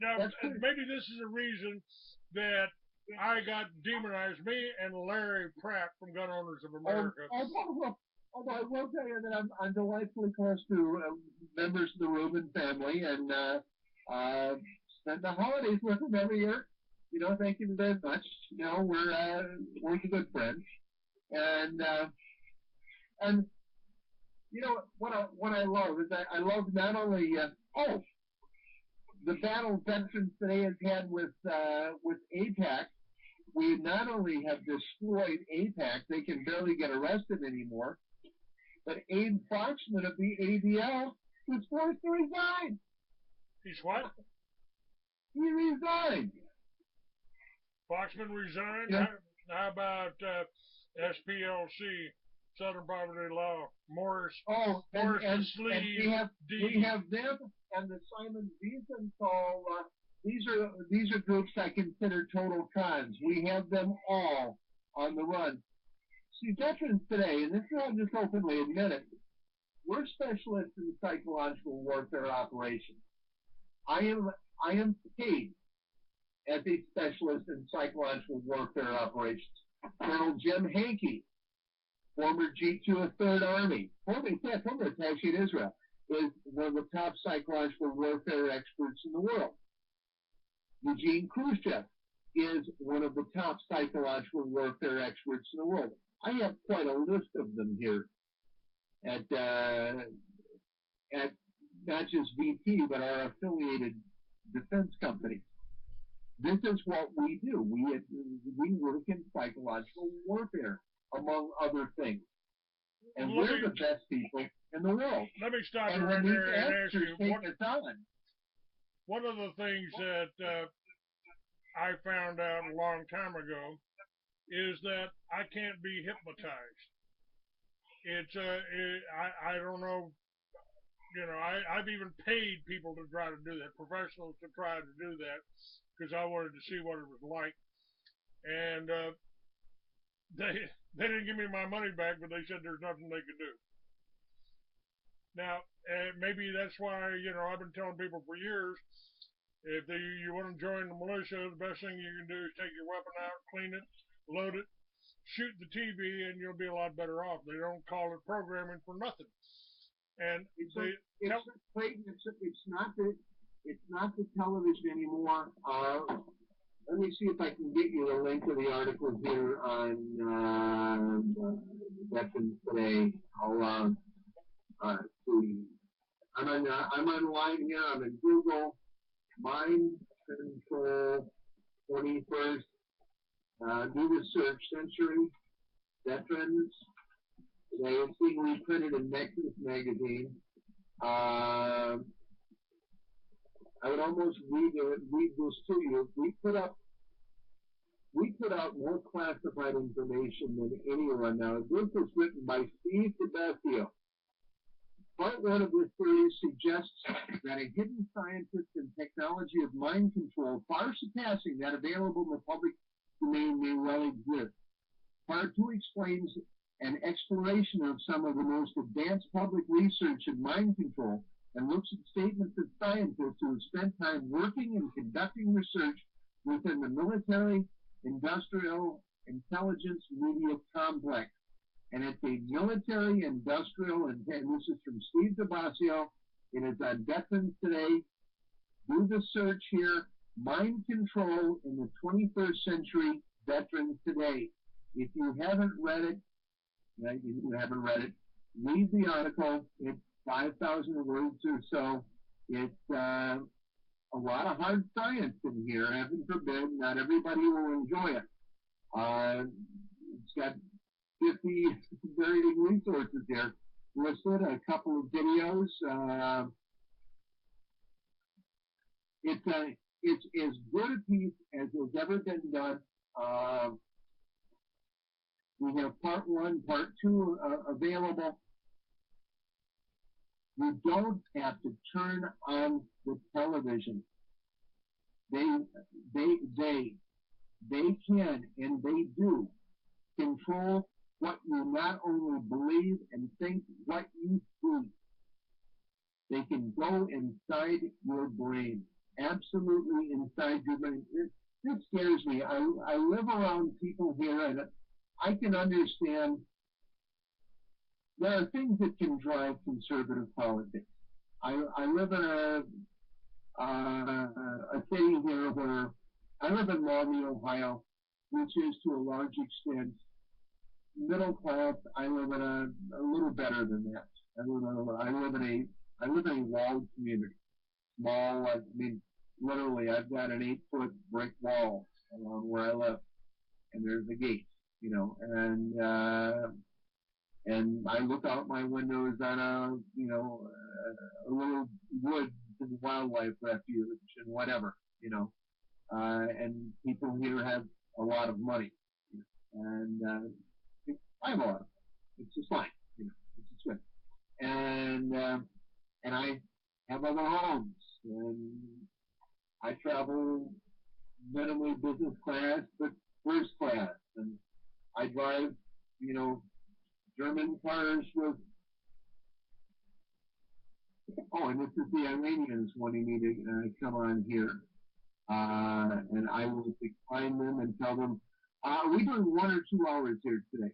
Maybe this is a reason that I got demonized, me and Larry Pratt from Gun Owners of America. Although I will tell you that I'm delightfully close to members of the Rubin family, and spend the holidays with them every year. Thank you very much. We're good friends, and what I love is I love not only the battle Veterans Today has had with APAC. We not only have destroyed APAC, they can barely get arrested anymore, but Abe Foxman of the ADL was forced to resign. He's what? He resigned. Foxman resigned? Yeah. How about SPLC, Southern Poverty Law, Morris? Oh, and we have them and the Simon Wiesenthal. These are groups I consider total cons. We have them all on the run. See, Veterans Today, and this is I'll just openly admit it, we're specialists in psychological warfare operations. I am paid as a specialist in psychological warfare operations. Colonel Jim Hankey, former G2 of 3rd Army, former attaché in Israel, is one of the top psychological warfare experts in the world. Eugene Khrushchev is one of the top psychological warfare experts in the world. I have quite a list of them here at not just VT, but our affiliated defense companies. This is what we do. We work in psychological warfare, among other things. And we're the best people in the world. Let me stop and you right there and ask you, one of the things that I found out a long time ago is that I can't be hypnotized. I don't know, I've even paid people to try to do that, professionals to try to do that, because I wanted to see what it was like. And they didn't give me my money back, but they said there's nothing they could do. Now, maybe that's why, I've been telling people for years, if you want to join the militia, the best thing you can do is take your weapon out, clean it, load it, shoot the TV, and you'll be a lot better off. They don't call it programming for nothing. And it's not the television anymore. Let me see if I can get you the link to the article here on Veterans Today. I'll see. I'm online here. I'm in Google. Mind control 21st. Do the search. Century veterans. Today it's being reprinted in Nexus magazine. I would almost read this to you. We put out more classified information than anyone now. This was written by Steve DeBasio. Part one of this series suggests that a hidden scientist and technology of mind control far surpassing that available in the public domain may well exist. Part two explains an exploration of some of the most advanced public research in mind control and looks at statements of scientists who have spent time working and conducting research within the military, industrial, intelligence, media complex. And it's a military, industrial, and this is from Steve DeBasio. It is on Veterans Today. Do the search here, Mind Control in the 21st Century, Veterans Today. If you haven't read it, read the article. It's 5,000 words or so. It's a lot of hard science in here. Heaven forbid, not everybody will enjoy it. It's got 50 varying resources here listed, a couple of videos. It's as good a piece as has ever been done. We have part one, part two available. You don't have to turn on the television. They can and they do control what you not only believe and think, what you see. They can go inside your brain, absolutely inside your brain. This scares me. I live around people here, and I can understand there are things that can drive conservative politics. I live in a city here where I live in Maumee, Ohio, which is to a large extent middle class. I live in a little better than that. I live in a walled community. Small, I mean, literally, I've got an 8-foot brick wall along where I live, and there's a gate, and I look out my windows on a little woods and wildlife refuge and whatever, and people here have a lot of money, and I have a lot of money. It's just fine, it's just good, and I have other homes, and I travel minimally business class, but first class, and I drive, German cars with, and this is the Iranians wanting me to come on here, and I will decline them and tell them, we're doing 1 or 2 hours here today.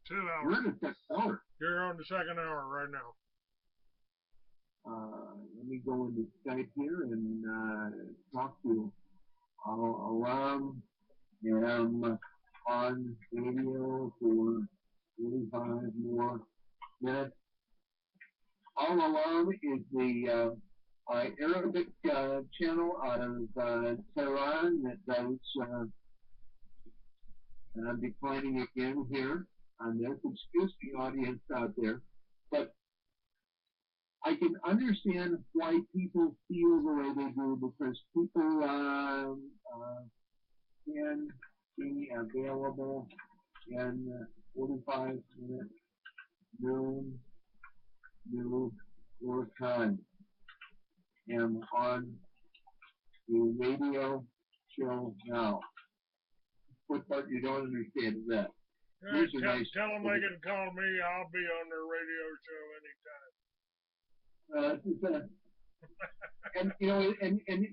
2 hours. We're in the second hour. You're on the second hour right now. Let me go into Skype here and talk to Alam. Am on radio for 45 more minutes. Al-Alam is the Arabic channel out of Tehran that does, and I'm declining again here on this. Excuse the audience out there, but I can understand why people feel the way they do, because people can be available in 45 minutes noon New York time. Am on the radio show now. What part you don't understand is that? Tell them they can call me. I'll be on their radio show anytime. it's a, and you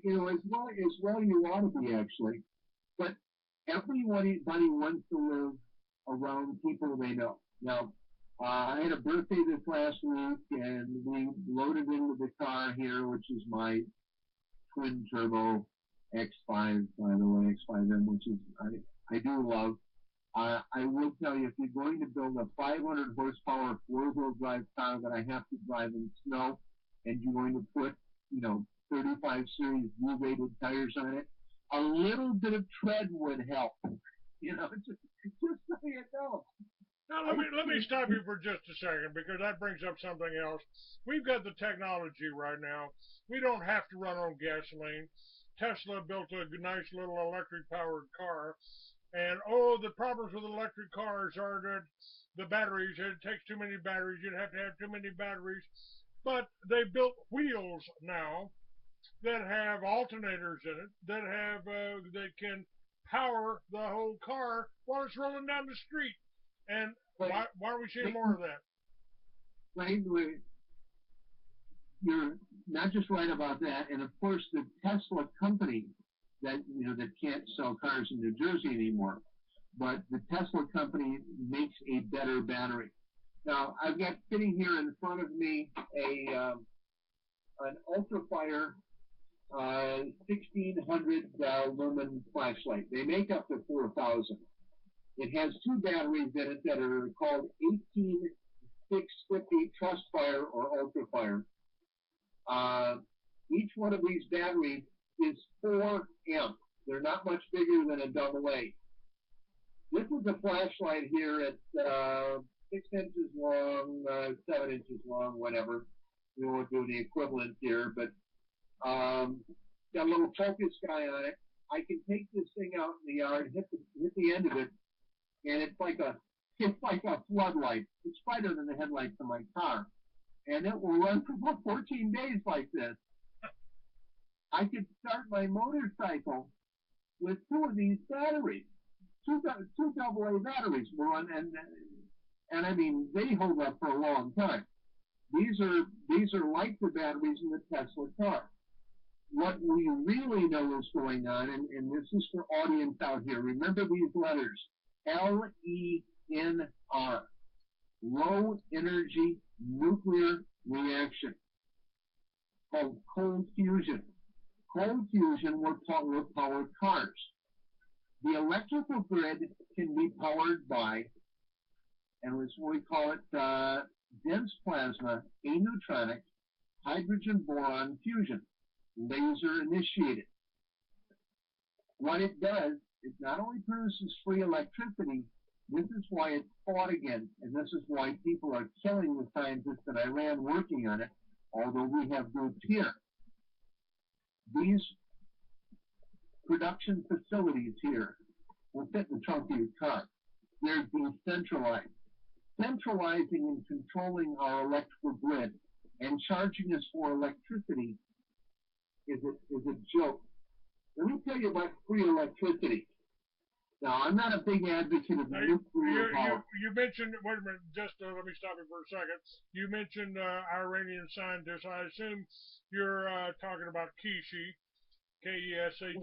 know, as well you ought to be actually. But everybody wants to live around people they know. Now, I had a birthday this last week, and we loaded into the car here, which is my twin turbo X5, by the way, X5M, which is I do love. I will tell you, if you're going to build a 500 horsepower four-wheel drive car that I have to drive in snow, and you're going to put, 35 series U-rated tires on it, a little bit of tread would help. Just so you know. Now let me stop you for just a second, because that brings up something else. We've got the technology right now. We don't have to run on gasoline. Tesla built a nice little electric powered car, and the problems with electric cars are that the batteries, it takes too many batteries, you'd have to have too many batteries. But they built wheels now that have alternators in it, that can power the whole car while it's rolling down the street. And why are we seeing more of that? Right, you're not just right about that, and of course the Tesla company that can't sell cars in New Jersey anymore, but the Tesla company makes a better battery. Now I've got sitting here in front of me an Ultrafire 1600 lumen flashlight. They make up to 4,000. It has two batteries in it that are called 18650 Trustfire or Ultrafire. Each one of these batteries is 4 amp. They're not much bigger than a AA. This is a flashlight here at 6 inches long, 7 inches long, whatever. We won't do the equivalent here, but got a little focus guy on it. I can take this thing out in the yard, hit the end of it, and it's like a floodlight. It's brighter than the headlights of my car, and it will run for about 14 days like this. I could start my motorcycle with two of these batteries, two AA batteries will run, and I mean they hold up for a long time. These are like the batteries in the Tesla car. What we really know is going on, and this is for audience out here. Remember these letters: LENR, low energy nuclear reaction, called cold fusion. Cold fusion will power cars. The electrical grid can be powered by, and we call it dense plasma aneutronic hydrogen boron fusion, laser initiated. What it does, it not only produces free electricity, this is why it's fought against, and this is why people are killing the scientists in Iran working on it, although we have groups here. These production facilities here will fit in the trunk of your car. They're decentralized. Centralizing and controlling our electrical grid and charging us for electricity is a joke. Let me tell you about free electricity. Now, I'm not a big advocate of nuclear power. You mentioned, wait a minute, just let me stop you for a second. You mentioned Iranian scientists. I assume you're talking about Kishi, Keshe.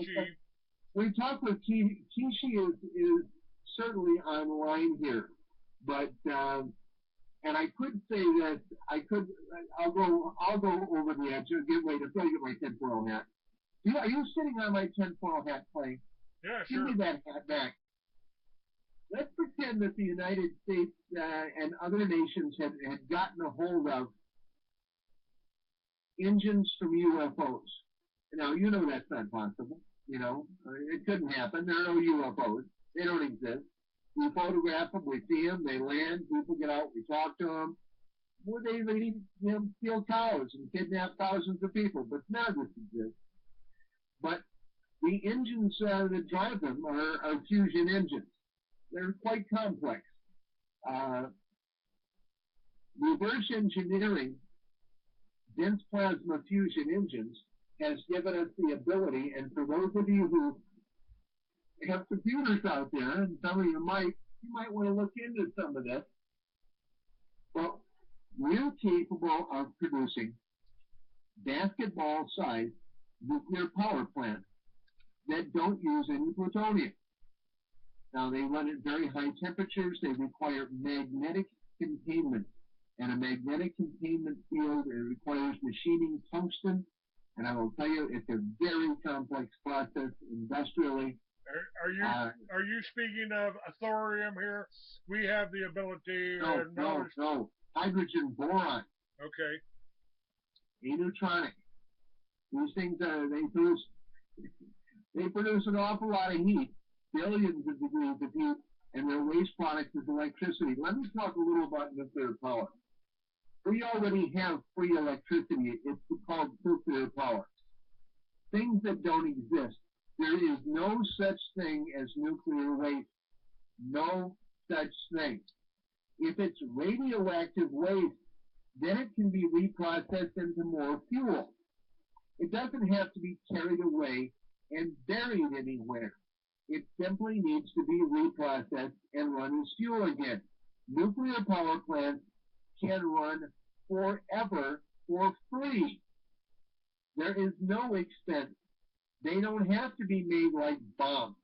We talk with Kishi is certainly online here, but and I could say that I'll go over the edge. Wait, I've got to get my tinfoil hat. Are you sitting on my tinfoil hat, Clay? Yeah, sure. Give me that hat back. Let's pretend that the United States and other nations had gotten a hold of engines from UFOs. Now, you know that's not possible. It couldn't happen. There are no UFOs. They don't exist. We photograph them, we see them, they land, people get out, we talk to them. Well, they steal cows and kidnap thousands of people, but none of this exists. But the engines that drive them are fusion engines. They're quite complex. Reverse engineering dense plasma fusion engines has given us the ability, and for those of you who have computers out there, and some of you might want to look into some of this. Well, we're capable of producing basketball-sized nuclear power plants that don't use any plutonium. Now, they run at very high temperatures. They require magnetic containment. And a magnetic containment field, it requires machining tungsten. And I will tell you, it's a very complex process industrially. Are you speaking of thorium here? We have the ability. No. Hydrogen boron. Okay. Neutronic. These things they produce an awful lot of heat, billions of degrees of heat, and their waste product is electricity. Let me talk a little about nuclear power. We already have free electricity. It's called nuclear power. Things that don't exist. There is no such thing as nuclear waste. No such thing. If it's radioactive waste, then it can be reprocessed into more fuel. It doesn't have to be carried away and buried anywhere. It simply needs to be reprocessed and run as fuel again. Nuclear power plants can run forever for free. There is no expense. They don't have to be made like bombs.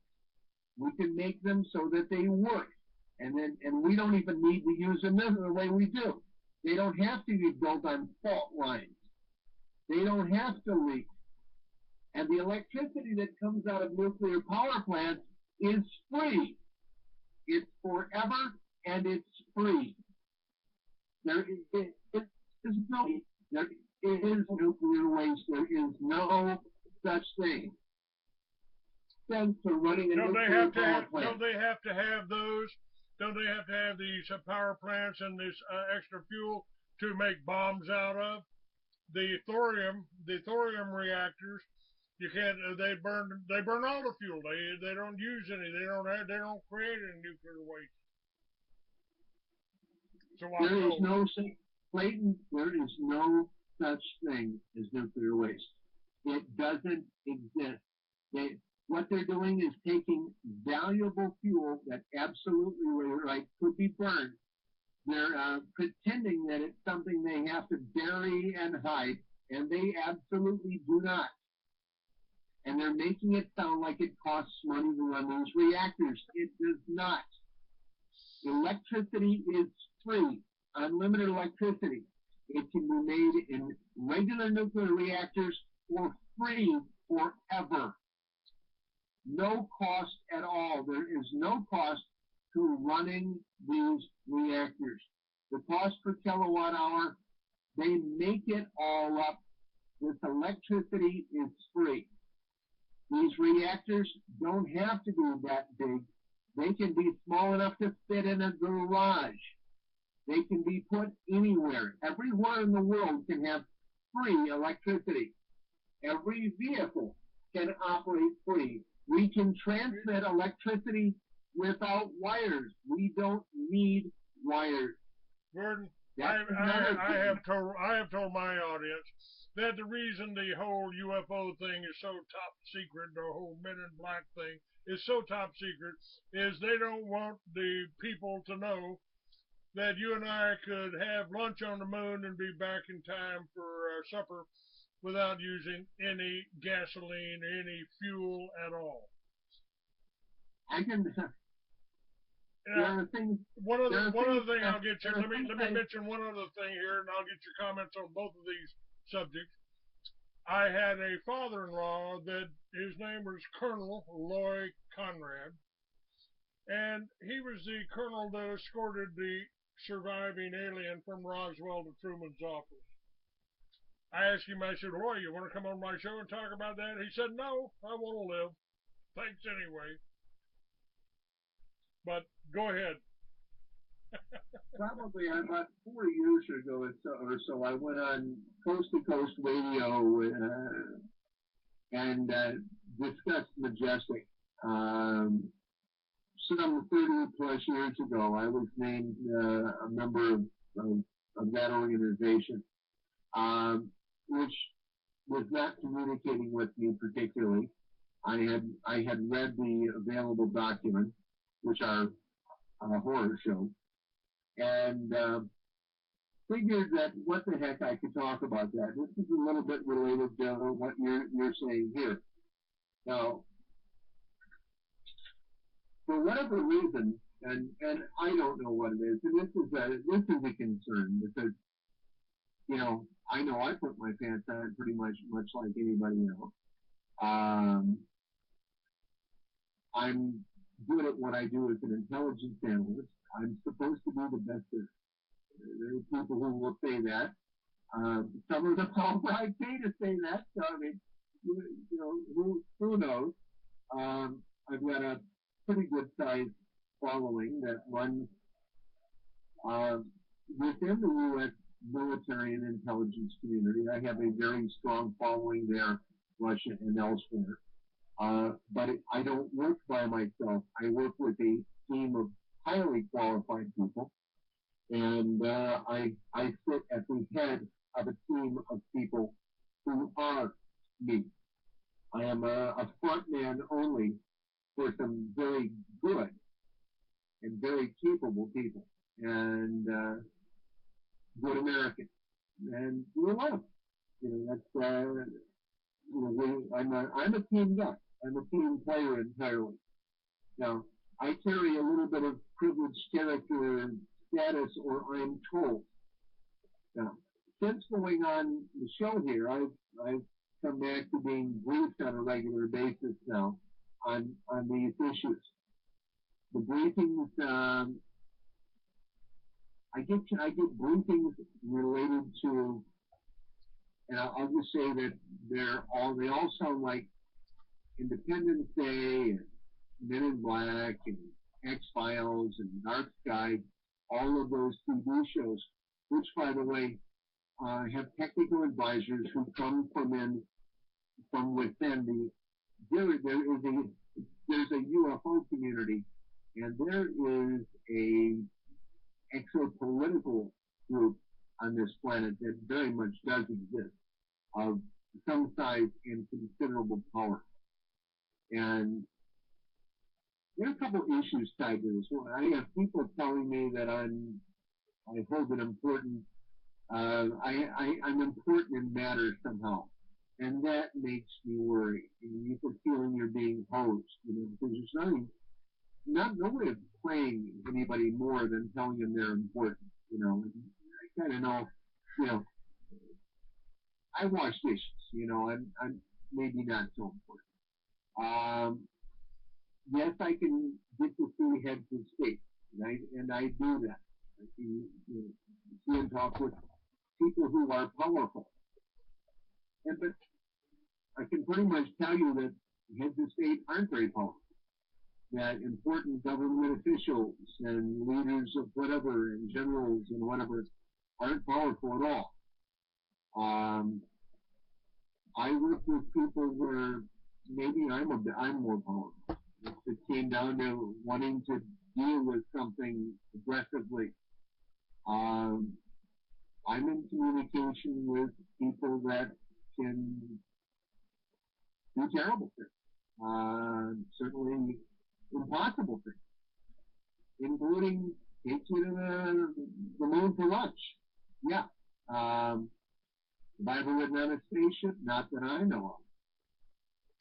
We can make them so that they work. And we don't even need to use them the way we do. They don't have to be built on fault lines. They don't have to leak. And the electricity that comes out of nuclear power plants is free. It's forever and it's free. There is nuclear waste. There is no such thing. Sense to running a nuclear power plant. Don't they have to have those? Don't they have to have these power plants and this extra fuel to make bombs out of? The thorium reactors, you can't. They burn all the fuel. They don't use any. They don't create any nuclear waste. So there is no such thing as nuclear waste. It doesn't exist. What they're doing is taking valuable fuel that absolutely could be burned. They're pretending that it's something they have to bury and hide, and they absolutely do not. And they're making it sound like it costs money to run those reactors. It does not. Electricity is free, unlimited electricity. It can be made in regular nuclear reactors for free forever. No cost at all. There is no cost to running these reactors. The cost per kilowatt hour, they make it all up. This electricity is free. These reactors don't have to be that big. They can be small enough to fit in a garage. They can be put anywhere. Everywhere in the world can have free electricity. Every vehicle can operate free. We can transmit electricity without wires. We don't need wires. Gordon, I have told my audience that the reason the whole UFO thing is so top secret, the whole Men in Black thing is so top secret, is they don't want the people to know that you and I could have lunch on the moon and be back in time for supper without using any gasoline, any fuel at all. I can. One other thing I'll get you. Let me mention one other thing here, and I'll get your comments on both of these subjects. I had a father-in-law that his name was Colonel Loy Conrad, and he was the colonel that escorted the surviving alien from Roswell to Truman's office. I asked him, I said, Loy, you want to come on my show and talk about that? He said, no, I want to live. Thanks anyway. But go ahead. Probably about 4 years ago or so, I went on Coast to Coast Radio and discussed Majestic. Some 30 plus years ago, I was named a member of that organization, which was not communicating with me particularly. I had read the available documents, which are a horror show, and figured that what the heck I could talk about that. This is a little bit related to what you're saying here. Now, for whatever reason, and I don't know what it is, and this is a concern because, you know I put my pants on pretty much like anybody else. I'm good at what I do as an intelligence analyst. I'm supposed to be the best there. There are people who will say that. Some of them outright pay to say that. So I mean, who knows? I've got a pretty good sized following that runs within the U.S. military and intelligence community. I have a very strong following there, Russia and elsewhere. But I don't work by myself. I work with a team of highly qualified people, and I sit at the head of a team of people who are me. I am a front man only for some very good and very capable people, and good Americans, and we love them. That's I'm a team guy. I'm a team player entirely. Now, I carry a little bit of privileged character status, or I'm told. Now, since going on the show here, I've come back to being briefed on a regular basis now on these issues. The briefings, I get briefings related to, and I'll just say that they all sound like Independence Day and Men in Black and X-Files and Dark Sky, all of those TV shows, which, by the way, have technical advisors who come from within there's a UFO community, and there is a exopolitical group on this planet that very much does exist, of some size and considerable power. And there are a couple issues tied to this. I have people telling me that I hold an important, I'm important in matter somehow. And that makes me worry. You get the feeling you're being hosed, because there's no way of playing anybody more than telling them they're important, I kind of know, I wash dishes, I'm maybe not so important. Yes, I can get to see heads of state, right? And I do that. I can see and talk with people who are powerful. But I can pretty much tell you that heads of state aren't very powerful. That important government officials and leaders of whatever, and generals and whatever, aren't powerful at all. I work with people where maybe I'm more powerful. If it came down to wanting to deal with something aggressively, I'm in communication with people that can do terrible things, certainly impossible things, including take you to the moon for lunch. Yeah. Have I ever ridden on a spaceship? Not that I know of.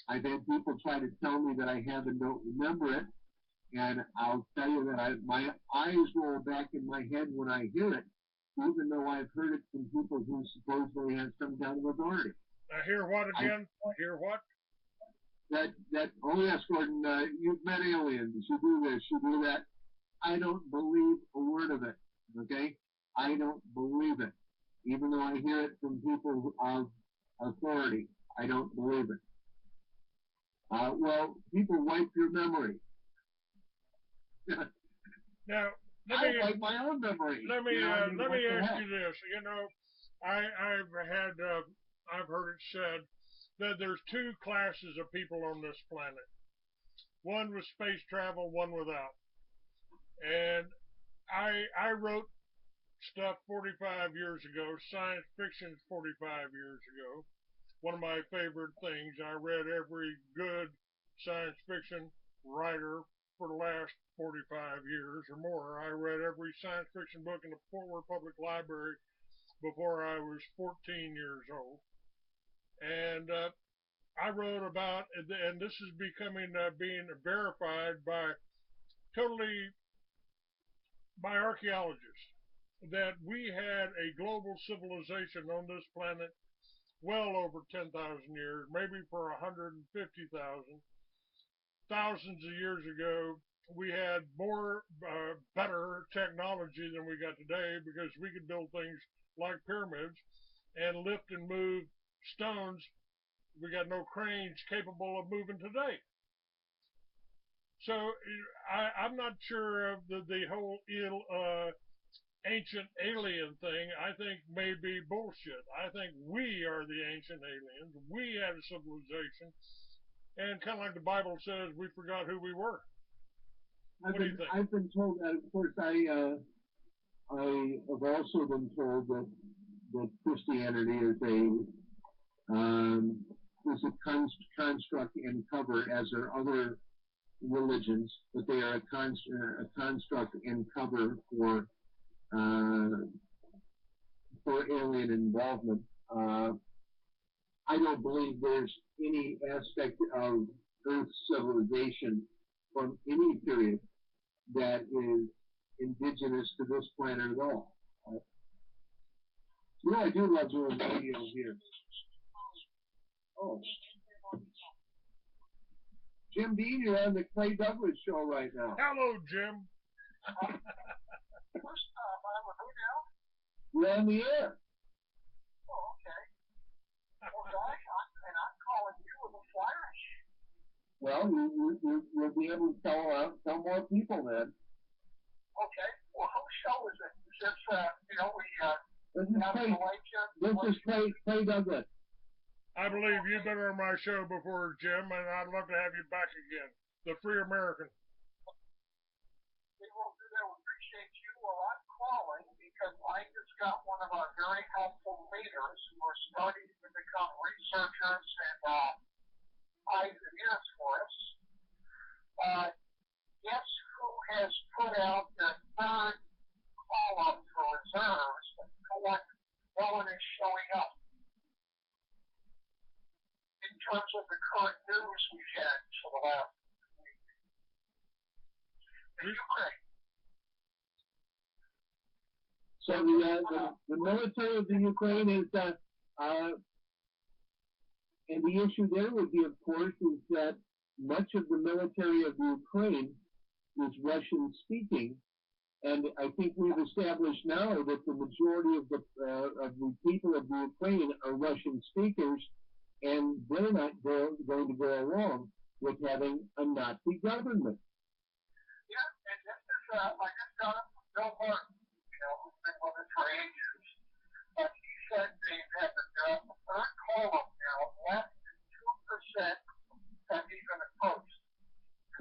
I've had people try to tell me that I have and don't remember it, and I'll tell you that my eyes roll back in my head when I hear it, even though I've heard it from people who supposedly have some kind of authority. I hear what again? Hear what? Oh yes, Gordon, you've met aliens, you do this, you do that. I don't believe a word of it, okay? I don't believe it. Even though I hear it from people of authority, I don't believe it. Well, people wipe your memory. Now, I wipe my own memory. Let me ask you this. I've heard it said that there's two classes of people on this planet. One with space travel, one without. And I wrote stuff 45 years ago, science fiction 45 years ago. One of my favorite things. I read every good science fiction writer for the last 45 years or more. I read every science fiction book in the Fort Worth Public Library before I was 14 years old. And I wrote about, and this is becoming being verified totally by archaeologists, that we had a global civilization on this planet well over 10,000 years, maybe for 150,000. Thousands of years ago, we had more, better technology than we got today, because we could build things like pyramids and lift and move stones. We got no cranes capable of moving today. So I'm not sure of the whole ancient alien thing. I think may be bullshit. I think we are the ancient aliens. We had a civilization, and kind of like the Bible says, we forgot who we were. What do you think? I've been told that. Of course, I have also been told that Christianity is a construct and cover, as are other religions, but they are a construct and cover for alien involvement. I don't believe there's any aspect of Earth's civilization from any period that is indigenous to this planet at all. You know, I do love doing radio here. Oh. Jim Dean, you're on the Clay Douglas show right now. Hello, Jim. You're on the air. Oh, okay. Well, gosh, I'm calling you with a flash. Well, you'll be able to tell more people then. Okay. Well, whose show is it? Is this, This is Clay Douglas. I believe you've been on my show before, Jim, and I'd love to have you back again. The Free American. We will do that. We appreciate you. Well, I'm calling because I just got one of our very helpful leaders who are starting to become researchers and eyes and ears for us. Guess who has put out the third column for reserves, but no one is showing up in terms of the current news we've had for the last week? The Ukraine. So the military of the Ukraine is, and the issue there would be, of course, is that much of the military of the Ukraine is Russian speaking, and I think we've established now that the majority of the people of the Ukraine are Russian speakers, and they're not going to go along with having a Nazi government. Yeah, and this is, I just got it from Bill Martin, who's been with us for ages. And he said they've had the third column now, less than 2% have even approached.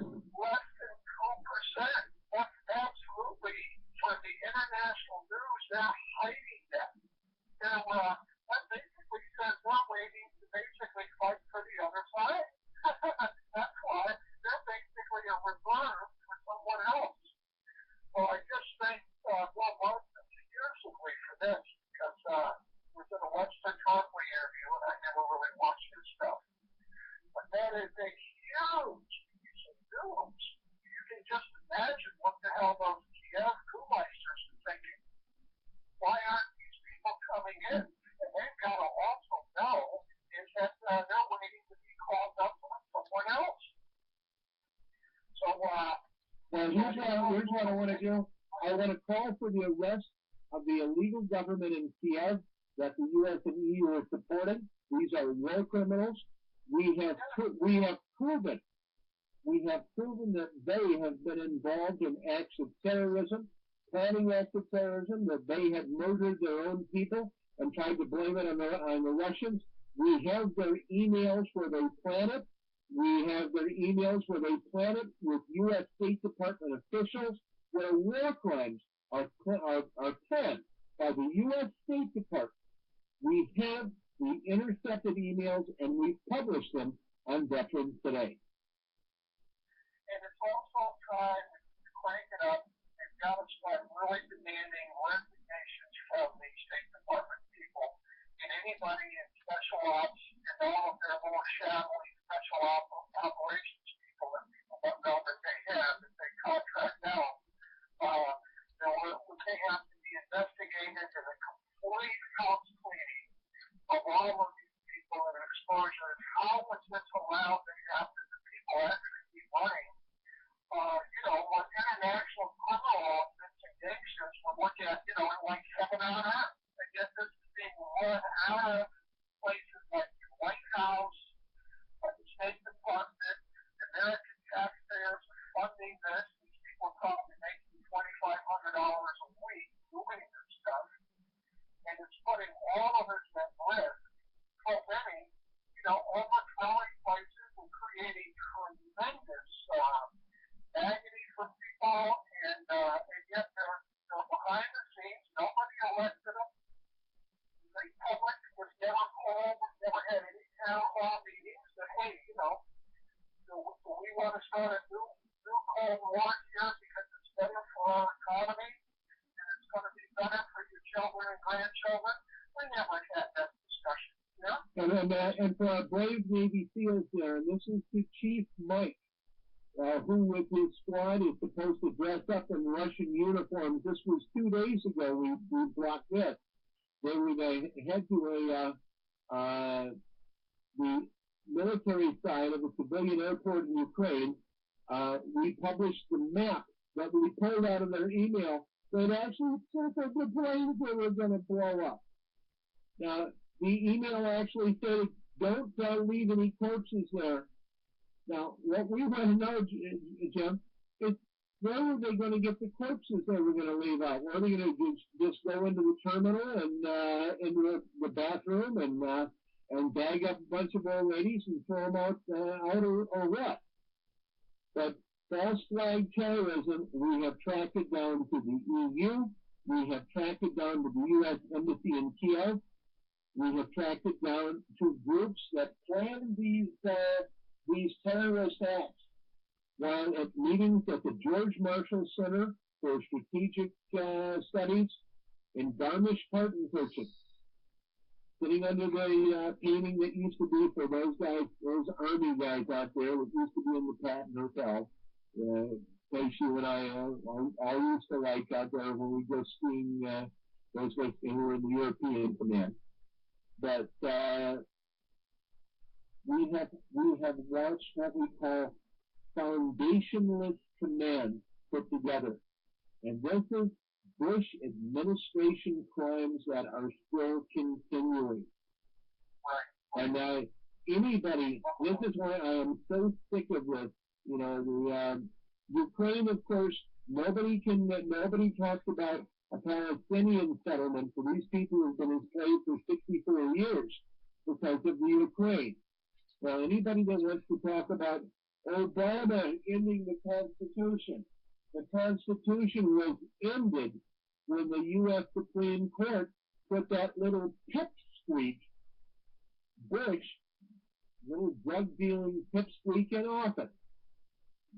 Less than 2%. That's absolutely, for the international news, they're hiding that. That basically says we're waiting to basically fight for the other side. That's why they're basically a reserve for someone else. Well, I just think Bill Martin is seriously for this, because it was in a Webster Tarpley interview, and I never really watched his stuff. But that is a huge piece of news. You can just imagine what the hell those Kiev Kumeisters are thinking. Why aren't these people coming in? And they've got to also know is that they're waiting to be called up by someone else. So, here's what I want to do. I want to call for the arrest of the illegal government in Kiev that the U.S. and EU are supporting. These are war criminals. We have proven that they have been involved in acts of terrorism, planning acts of terrorism, that they have murdered their own people and tried to blame it on the Russians. We have their emails where they plan it. We have their emails where they plan it with U.S. State Department officials, where war crimes are planned by the U.S. State Department. We have the intercepted emails, and we publish them on Veterans Today. And it's also time to crank it up. They've got to start really demanding resignations from the State Department. anybody in special ops and all of their little shadowy special operations people that people don't know that they have, that they contract out, they have to be investigated and a complete house cleaning of all of these people and exposure. And how was this allowed to happen? The people actually keep running. What international criminal law and gangsters would look at, like heaven on earth. And yet this is being run out of places like the White House, like the State Department. American taxpayers are funding this. These people are probably making $2,500 a week doing this stuff. And it's putting all of us at risk, preventing, overthrowing places and creating tremendous agony for people, and yet they're behind the scenes. Nobody elected them. The public was never polled, never had any town hall meetings that, hey, do we want to start a new Cold War here because it's better for our economy and it's going to be better for your children and grandchildren? We never had that discussion. And for our brave Navy SEALs there, and this is to Chief Mike, who with his squad is supposed to dress up in Russian uniforms. This was 2 days ago we blocked this. They were going to head to the military side of a civilian airport in Ukraine. We published the map that we pulled out of their email that actually circled the planes they were going to blow up. Now, the email actually said, don't leave any corpses there. Now, what we want to know, Jim, is where are they going to get the corpses they were going to leave out? Were they going to just go into the terminal and into the bathroom and bag up a bunch of old ladies and throw them out or what? But false flag terrorism, we have tracked it down to the EU. We have tracked it down to the U.S. Embassy in Kiev. We have tracked it down to groups that plan these terrorist acts while at meetings at the George Marshall Center for Strategic Studies in Garmisch-Partenkirchen, sitting under the painting that used to be for those army guys out there that used to be in the Patton Hotel, place you and I used to like out there when we go skiing, those guys who were in the European Command. But we have watched what we call foundationless command put together. And this is Bush administration crimes that are still continuing. And anybody, this is why I am so sick of this. The Ukraine, of course, nobody talks about a Palestinian settlement for these people who have been enslaved for 64 years because of the Ukraine. Well, anybody that wants to talk about Obama ending the Constitution was ended when the U.S. Supreme Court put that little pipsqueak, Bush, little drug-dealing pipsqueak in office.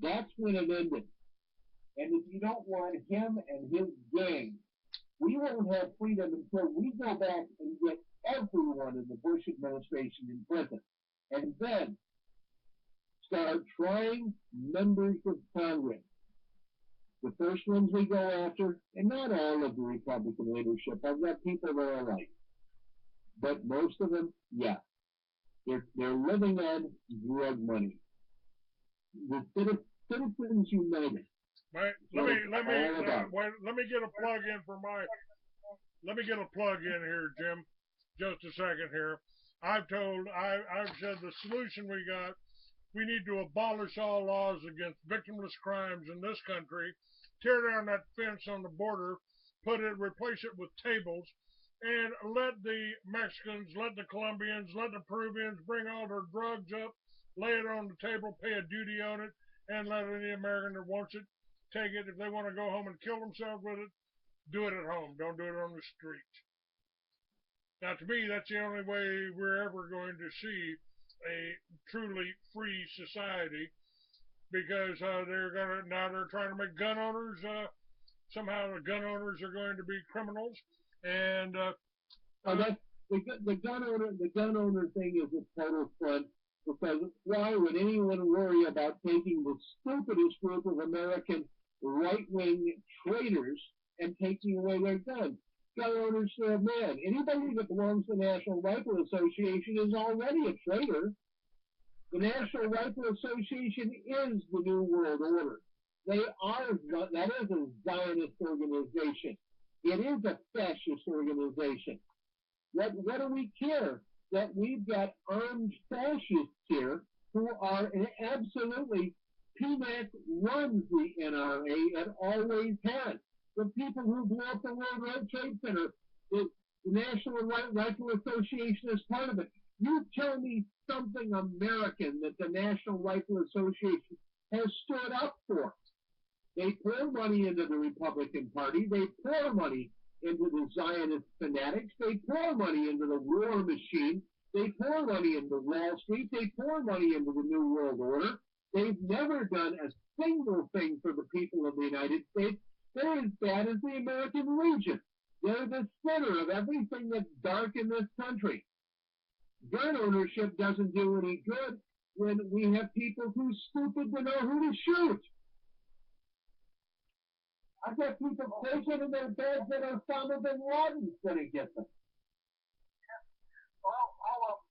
That's when it ended. And if you don't want him and his gang, we won't have freedom until we go back and get everyone in the Bush administration in prison. And then start trying members of Congress. The first ones we go after, and not all of the Republican leadership, I've got people that are like, but most of them, yeah, they're living on drug money. The Citizens United. Let me get a plug in for my. Let me get a plug in here, Jim. Just a second here. I've said the solution we got. We need to abolish all laws against victimless crimes in this country. Tear down that fence on the border, replace it with tables, and let the Mexicans, let the Colombians, let the Peruvians bring all their drugs up, lay it on the table, pay a duty on it, and let any American that wants it take it. If they want to go home and kill themselves with it, do it at home. Don't do it on the street. Now, to me, that's the only way we're ever going to see a truly free society, because they're trying to make gun owners, somehow the gun owners are going to be criminals, and the gun owner thing is a total front, because why would anyone worry about taking the stupidest group of American right-wing traitors and taking away their guns? Gun owners say, man, anybody that belongs to the National Rifle Association is already a traitor. The National Rifle Association is the New World Order. That is a Zionist organization. It is a fascist organization. What do we care that we've got armed fascists here who are absolutely, PMAC runs the NRA and always has. The people who blew up the World Trade Center, the National Rifle Association is part of it. You tell me something American that the National Rifle Association has stood up for. They pour money into the Republican Party. They pour money into the Zionist fanatics. They pour money into the war machine. They pour money into Wall Street. They pour money into the New World Order. They've never done a single thing for the people of the United States. They're as bad as the American Legion. They're the center of everything that's dark in this country. Gun ownership doesn't do any good when we have people too stupid to know who to shoot. I've got people taking in their beds that Osama bin Laden's going to get them. Yeah. Well,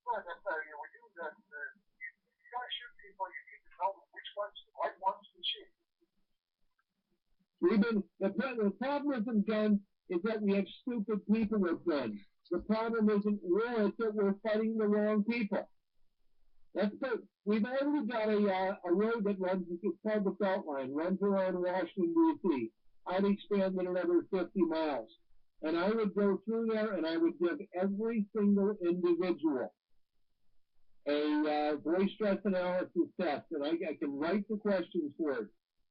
like I tell you, when you got to shoot people, you need to know which ones the right ones to shoot. The problem isn't guns, is that we have stupid people with guns. The problem isn't war, it's that we're fighting the wrong people. We've already got a road that runs, it's called the Beltline, runs around Washington, D.C. I'd expand it another 50 miles. And I would go through there and I would give every single individual a voice stress analysis test. And I can write the questions for it.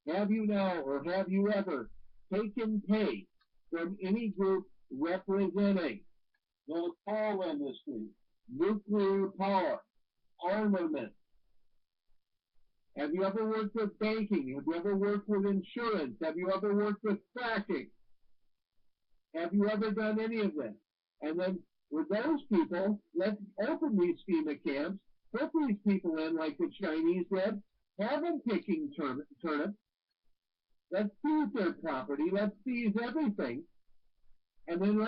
Have you now or have you ever taken pay from any group representing the coal industry, nuclear power, armament? Have you ever worked with banking? Have you ever worked with insurance? Have you ever worked with fracking? Have you ever done any of this? And then with those people, let's open these FEMA camps, put these people in like the Chinese did, have them picking turnips. Let's seize their property. Let's seize everything. And then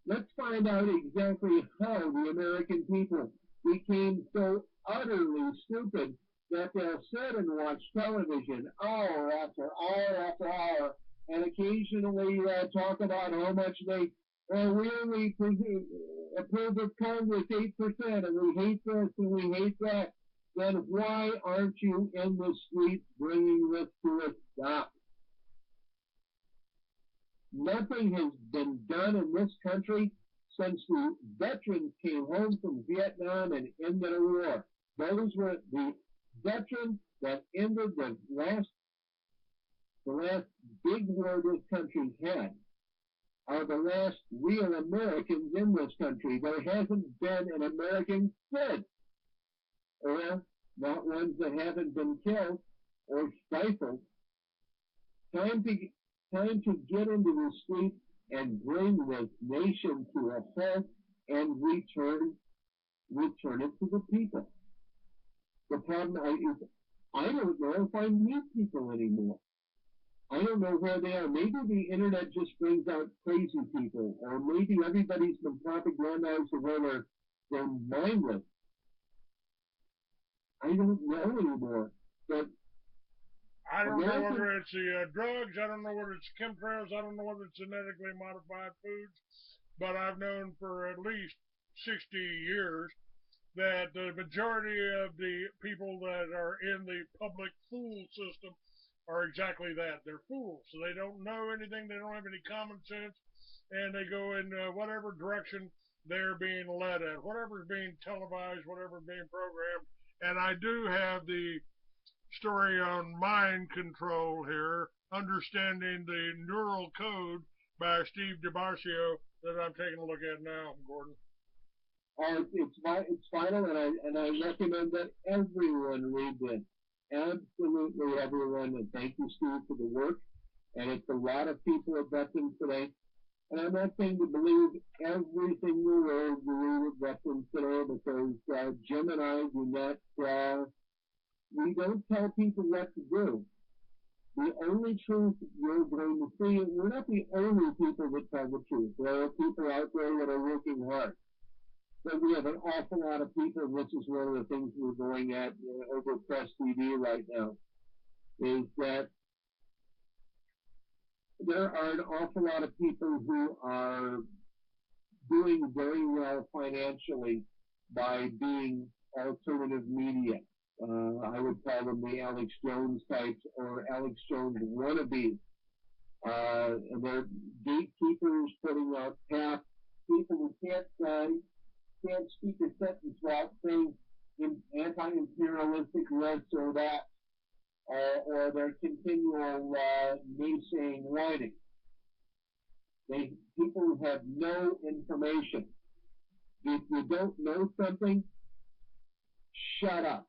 let's find out exactly how the American people became so utterly stupid that they'll sit and watch television hour after hour after hour and occasionally talk about how much we only approve of Congress 8% and we hate this and we hate that. Then why aren't you in the streets bringing this to a stop? Nothing has been done in this country since the veterans came home from Vietnam and ended a war. Those were the veterans that ended the last big war this country had, are the last real Americans in this country. There hasn't been an American since, or not ones that haven't been killed or stifled. Time to get into the street and bring this nation to a halt and return it to the people. The problem is, I don't know if I meet people anymore. I don't know where they are. Maybe the internet just brings out crazy people, or maybe everybody's been propagandized to where they're mindless. I don't know anymore. But I don't know whether it's the drugs, I don't know whether it's chemtrails, I don't know whether it's genetically modified foods, but I've known for at least 60 years that the majority of the people that are in the public fool system are exactly that. They're fools. So they don't know anything, they don't have any common sense, and they go in whatever direction they're being led at, whatever's being televised, whatever's being programmed. And I do have the story on mind control here, Understanding the Neural Code by Steve DiBarcio, that I'm taking a look at now, Gordon. It's vital, and I recommend that everyone read this. Absolutely everyone. And thank you, Steve, for the work. And it's a lot of people are veterans today. And I'm not saying to believe every single word you read at Veterans today, because Jim and I do not, we don't tell people what to do. The only truth you're going to see, we're not the only people that tell the truth. There are people out there that are working hard. But we have an awful lot of people, and this is one of the things we're going at over Press TV right now, is that there are an awful lot of people who are doing very well financially by being alternative media. I would call them the Alex Jones types or Alex Jones wannabes. And they're gatekeepers putting out PAP, people who can't speak a sentence without saying anti-imperialistic this or that, or their continual naysaying whining. People who have no information. If you don't know something, shut up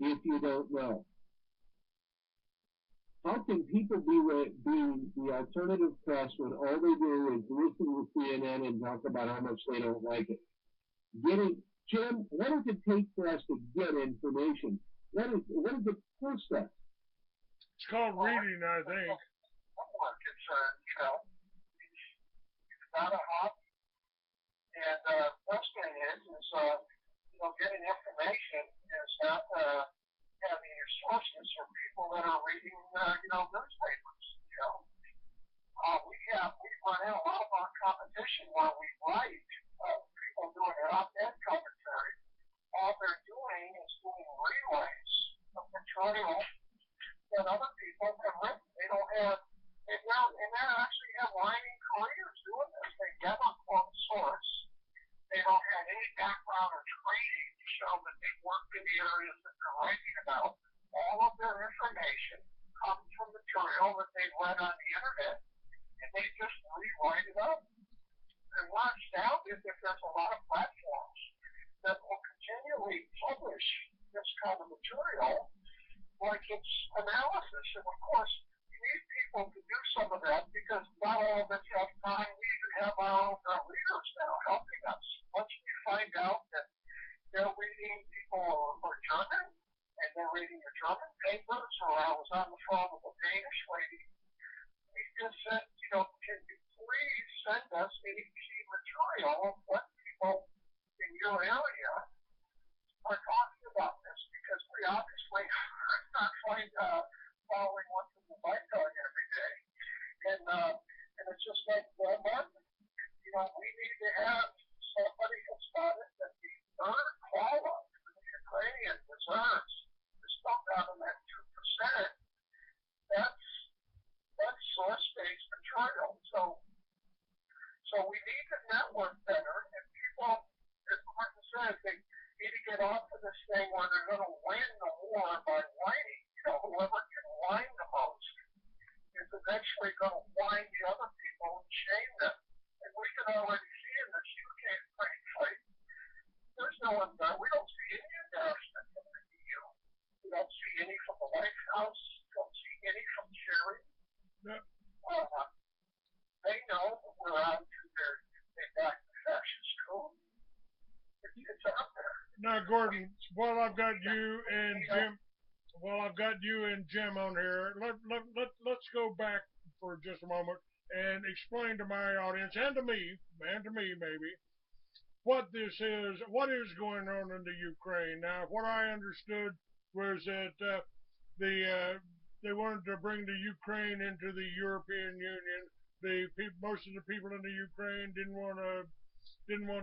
if you don't know. How can people be the alternative press when all they do is listen to CNN and talk about how much they don't like it? Jim, what does it take for us to get information? What does it cost us? It's called reading, I think. It's not a hobby. And first thing is getting information is not having your sources or people that are reading, newspapers. We run in a lot of our competition where we write people doing an op-ed commentary. All they're doing is doing relays of material that other people have written. They actually have writing careers doing this. They never quote source. They don't have any background or training to show that they worked in the areas that they're writing about. All of their information comes from material that they've read on the internet, and they just rewrite it up. And we're astounded that there's a lot of platforms that will continually publish this kind of material like it's analysis. And of course, you need people to do some of that because not all of us have time. We even have our own leaders now helping us. Once we find out that they're reading people who are German, and they're reading the German papers, or I was on the phone with a Danish lady, we just said, can you please send us any key material of what people in your area are talking about this, because we obviously are not following what's in the Viking every day. And it's just like marketing. We need to have somebody who spotted that the third column for the Ukrainian reserves is still down in that 2%. That's source-based material. So we need to network better, and people, as Martin said, they need to get off of this thing where they're going to win the war by whining. Whoever can whine the most is eventually going to whine the other people and shame them. And we can already see in this Ukraine fight, there's no one there. We don't see any embarrassment from the EU. We don't see any from the White House. We don't see any from Kerry. Yep. They know that we're on to their back to fascist code. It's out there. Now, Gordon, while I've got you and Jim on here, let's go back for just a moment and explain to my audience and to me maybe, what this is, what is going on in the Ukraine. Now, what I understood was that they wanted to bring the Ukraine into the European Union. Most of the people in the Ukraine didn't want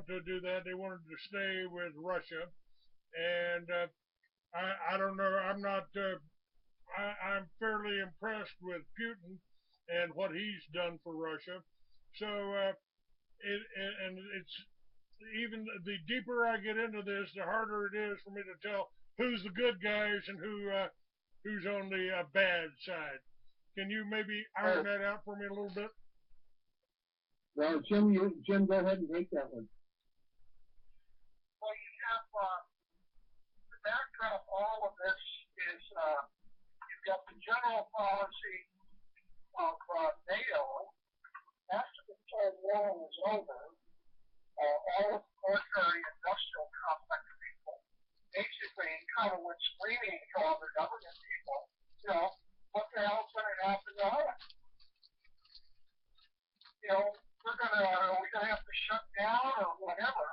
to do that. They wanted to stay with Russia, and I don't know. I'm fairly impressed with Putin and what he's done for Russia. So it's even the deeper I get into this, the harder it is for me to tell who's the good guys and who's on the bad side. Can you maybe iron that out for me a little bit? Well, Jim, go ahead and take that one. Well, you have the backdrop. All of this is you've got the general policy of NATO has to control war was over, all of the military industrial complex people basically kind of went screaming to all the government people, you know, what the hell's going to happen to us? You know, are we going to have to shut down or whatever?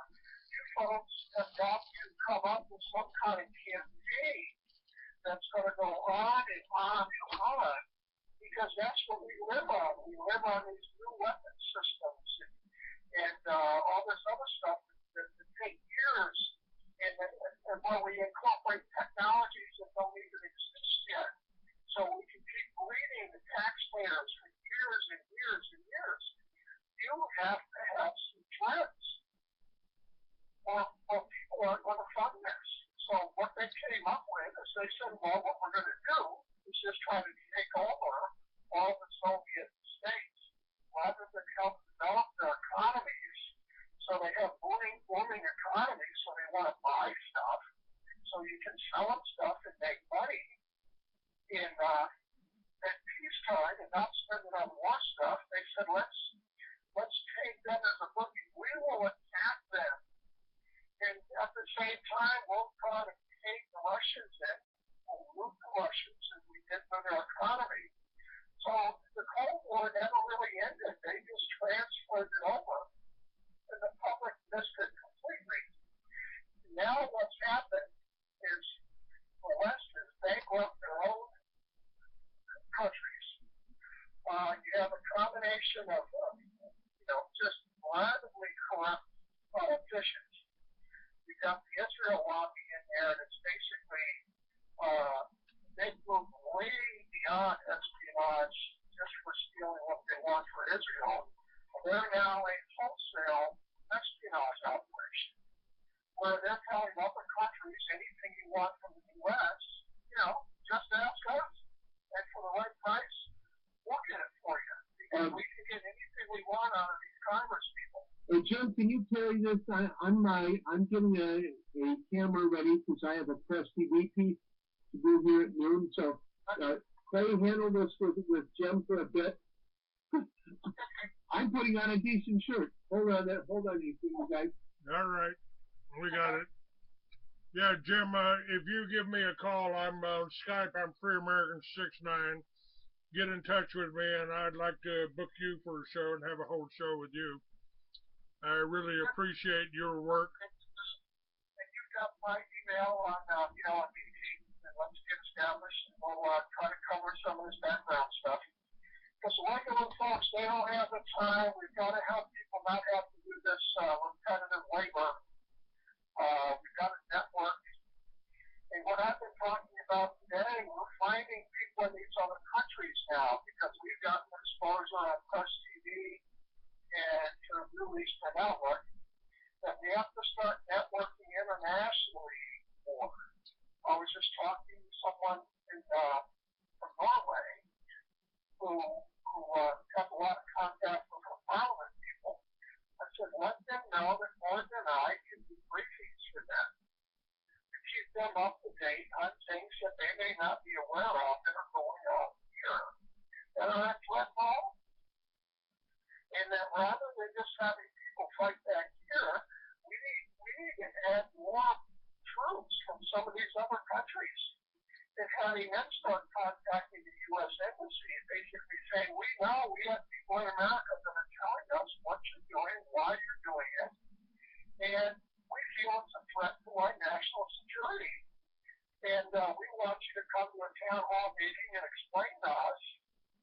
You folks have got to come up with some kind of campaign that's going to go on and on and on, because that's what we live on. We live on these new weapon systems and all this other stuff that take years, and where we incorporate technologies that don't even exist yet. So we can keep bleeding the taxpayers for years and years and years. You have to have some threats, or people aren't going to fund this. So what they came up with is they said, well, what we're going to do is just try to take over all the Soviet states rather than help develop their economies. So they have booming economies, so they want to buy stuff, so you can sell them stuff and make money in at peacetime and not spend it on war stuff. They said, let's take them as a bookie. We will attack them. And at the same time, we'll try to take the Russians in. We'll loot the Russians as we did for their economy. So the Cold War never really ended. They just transferred it over. And the public missed it completely. Now what's happened is the West has bankrupt their own countries. You have a combination of, just radically corrupt politicians. You've got the Israel lobby in there that's basically, they've moved way beyond espionage just for stealing what they want for Israel. They're now a wholesale espionage operation where they're telling other countries anything you want from the U.S., just ask us. And for the right price, we'll get it for you. Because we can get anything we want out of these Congress people. Hey, Jim, can you carry this? I'm getting a camera ready because I have a press TV piece to do here at noon. So, Clay, handle this with Jim for a bit. I'm putting on a decent shirt. Hold on, you guys. All right, we got it. Yeah, Jim, if you give me a call, I'm on Skype. I'm Free American 69. Get in touch with me, and I'd like to book you for a show and have a whole show with you. I really appreciate your work. And you've got my email on BT, and let's get established, and we'll try to cover some of this background stuff. Because regular folks, they don't have the time. We've got to help people not have to do this repetitive labor. We've got to network. And what I've been talking about today, we're finding people in these other countries now because we've gotten exposure on Press TV and to the Middle Eastern outlook that we have to start networking internationally more. I was just talking to someone from Norway who has a lot of contact with the Parliament people. I said, let them know that Morgan and I can do briefings for them to keep them up to date on things that they may not be aware of that are going on here that are at threat mode. And that rather than just having people fight back here, we need to add more troops from some of these other countries. And having them start contacting the U.S. Embassy and basically saying, we know we have people in America that are telling us what you're doing, why you're doing it, and we feel it's a threat to our national security. And we want you to come to a town hall meeting and explain to us,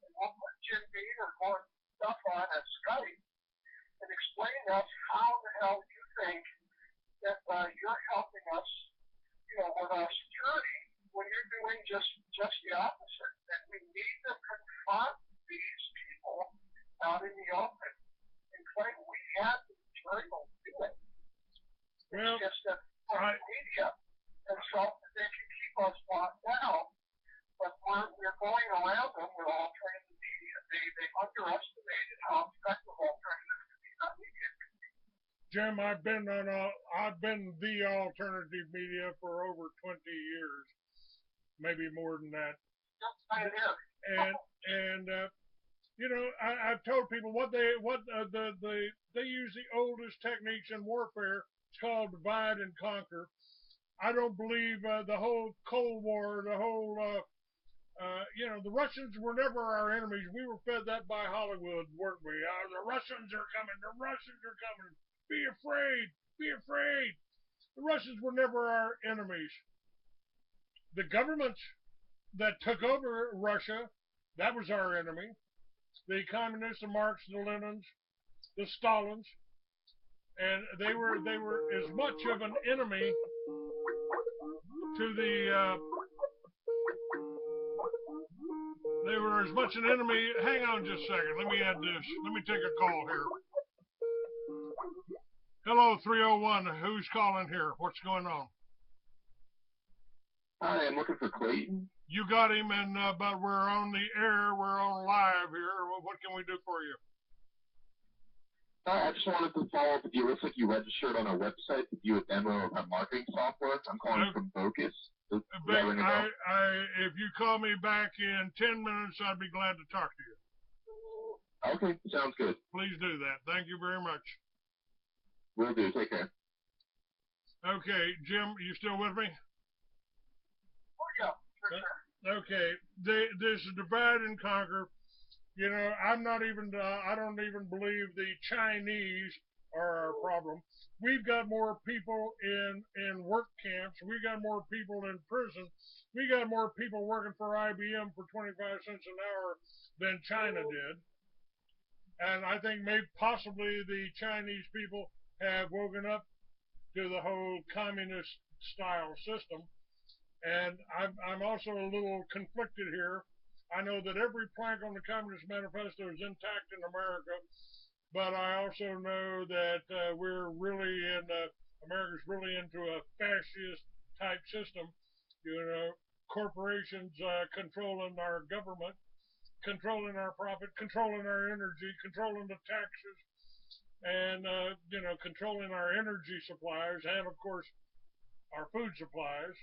and we'll put Jim Bean or more stuff on at Skype and explain to us how the hell you think that you're helping us, with our security, when you're doing just the opposite. That we need to confront these people out in the open and claim we have the material to do it. Well, it's just that media and so they can keep us locked out, but we're going around them with alternative media. They underestimated how effective alternative media can be. Jim, I've been the alternative media for over 20 years, maybe more than that. Just right here. And You know, I've told people they use the oldest techniques in warfare. It's called divide and conquer. I don't believe the whole Cold War, the whole you know, the Russians were never our enemies. We were fed that by Hollywood, weren't we? The Russians are coming. The Russians are coming. Be afraid. Be afraid. The Russians were never our enemies. The governments that took over Russia, that was our enemy. The communists, the Marx, the Lenins, the Stalins, and they were as much of an enemy to the they were as much an enemy. Hang on just a second. Let me add this. Let me take a call here. Hello, 301. Who's calling here? What's going on? Hi, I'm looking for Clayton. You got him, and but we're on the air. We're on live here. What can we do for you? I just wanted to follow up with you. It looks like you registered on our website to do a demo of our marketing software. I'm calling from Focus. If you call me back in 10 minutes, I'd be glad to talk to you. Okay, sounds good. Please do that. Thank you very much. Will do. Take care. Okay, Jim, you still with me? Oh, yeah, for sure. Okay, there's a divide and conquer. You know, I don't even believe the Chinese are our problem. We've got more people in work camps. We got more people in prison. We got more people working for IBM for 25 cents an hour than China did. And I think maybe possibly the Chinese people have woken up to the whole communist style system. And I'm also a little conflicted here. I know that every plank on the Communist Manifesto is intact in America, but I also know that America's really into a fascist type system. You know, corporations controlling our government, controlling our profit, controlling our energy, controlling the taxes, and you know, controlling our energy supplies, and of course our food supplies.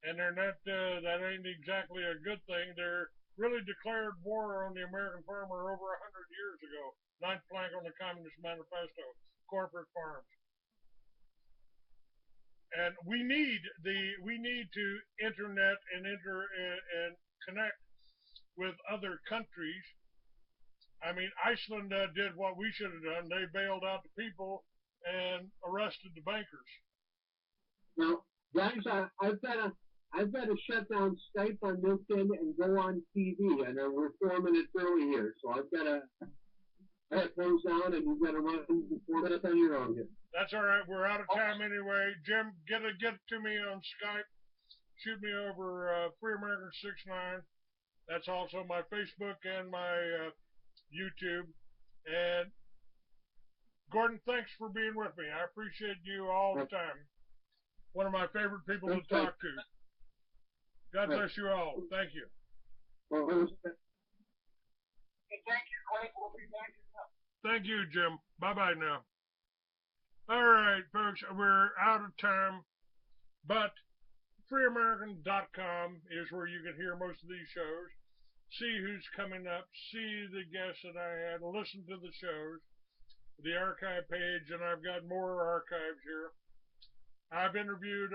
And they're not. That ain't exactly a good thing. They're really declared war on the American farmer over 100 years ago. Ninth plank on the Communist Manifesto: corporate farms. And we need to internet and connect with other countries. I mean, Iceland did what we should have done. They bailed out the people and arrested the bankers. Now, guys, I've got to shut down Skype on LinkedIn and go on TV, and we're 4 minutes early here, so I've got to close down, and you've got to run 4 minutes on your own here. That's all right. We're out of time anyway. Jim, get to me on Skype. Shoot me over Free American 69. That's also my Facebook and my YouTube. And Gordon, thanks for being with me. I appreciate you all the time. One of my favorite people to talk to. God bless you all. Thank you. And thank you, Clay. We'll be back in a Thank you, Jim. Bye-bye now. All right, folks, we're out of time, but freeamerican.com is where you can hear most of these shows, see who's coming up, see the guests that I had, listen to the shows, the archive page, and I've got more archives here. I've interviewed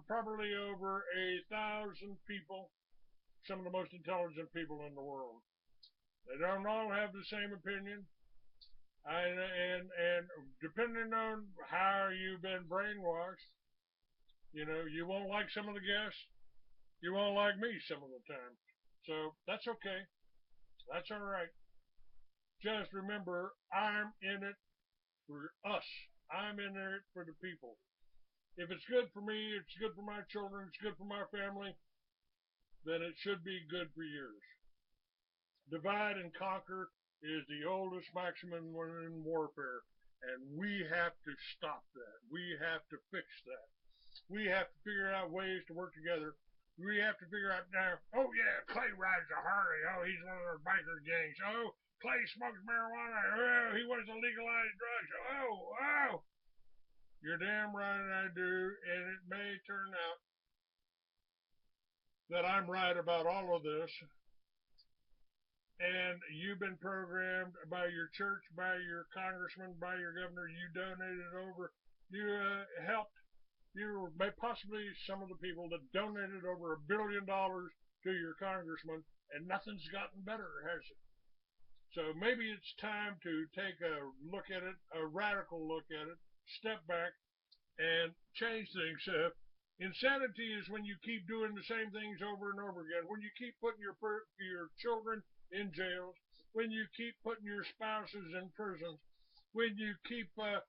probably over 1,000 people, some of the most intelligent people in the world. They don't all have the same opinion. And depending on how you've been brainwashed, you know, you won't like some of the guests. You won't like me some of the time. So that's okay. That's all right. Just remember, I'm in it for us. I'm in it for the people. If it's good for me, it's good for my children, it's good for my family, then it should be good for yours. Divide and conquer is the oldest maxim in warfare, and we have to stop that. We have to fix that. We have to figure out ways to work together. We have to figure out now, oh yeah, Clay rides a Harley. Oh, he's one of those biker gangs. Oh, Clay smokes marijuana. Oh, he wants to legalize drugs. Oh. You're damn right I do, and it may turn out that I'm right about all of this. and you've been programmed by your church, by your congressman, by your governor. You donated over. You helped. You were possibly some of the people that donated over $1 billion to your congressman, and nothing's gotten better, has it? So maybe it's time to take a look at it, a radical look at it, step back, and change things. Insanity is when you keep doing the same things over and over again. When you keep putting your children in jails, when you keep putting your spouses in prisons, when you keep a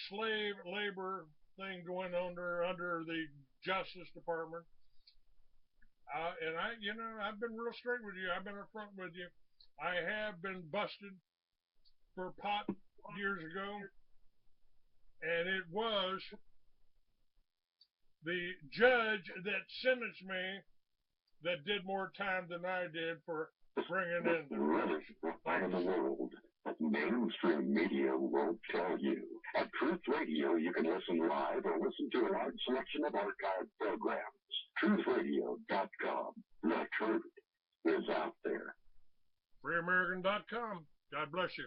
slave labor thing going under the Justice Department. And I've been real straight with you. I've been upfront with you. I have been busted for pot years ago, and it was the judge that sentenced me that did more time than I did for bringing in the Really, out of the world that mainstream media won't tell you. At Truth Radio, you can listen live or listen to a large selection of archived programs. TruthRadio.com. The truth is out there. FreeAmerican.com. God bless you.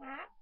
Well,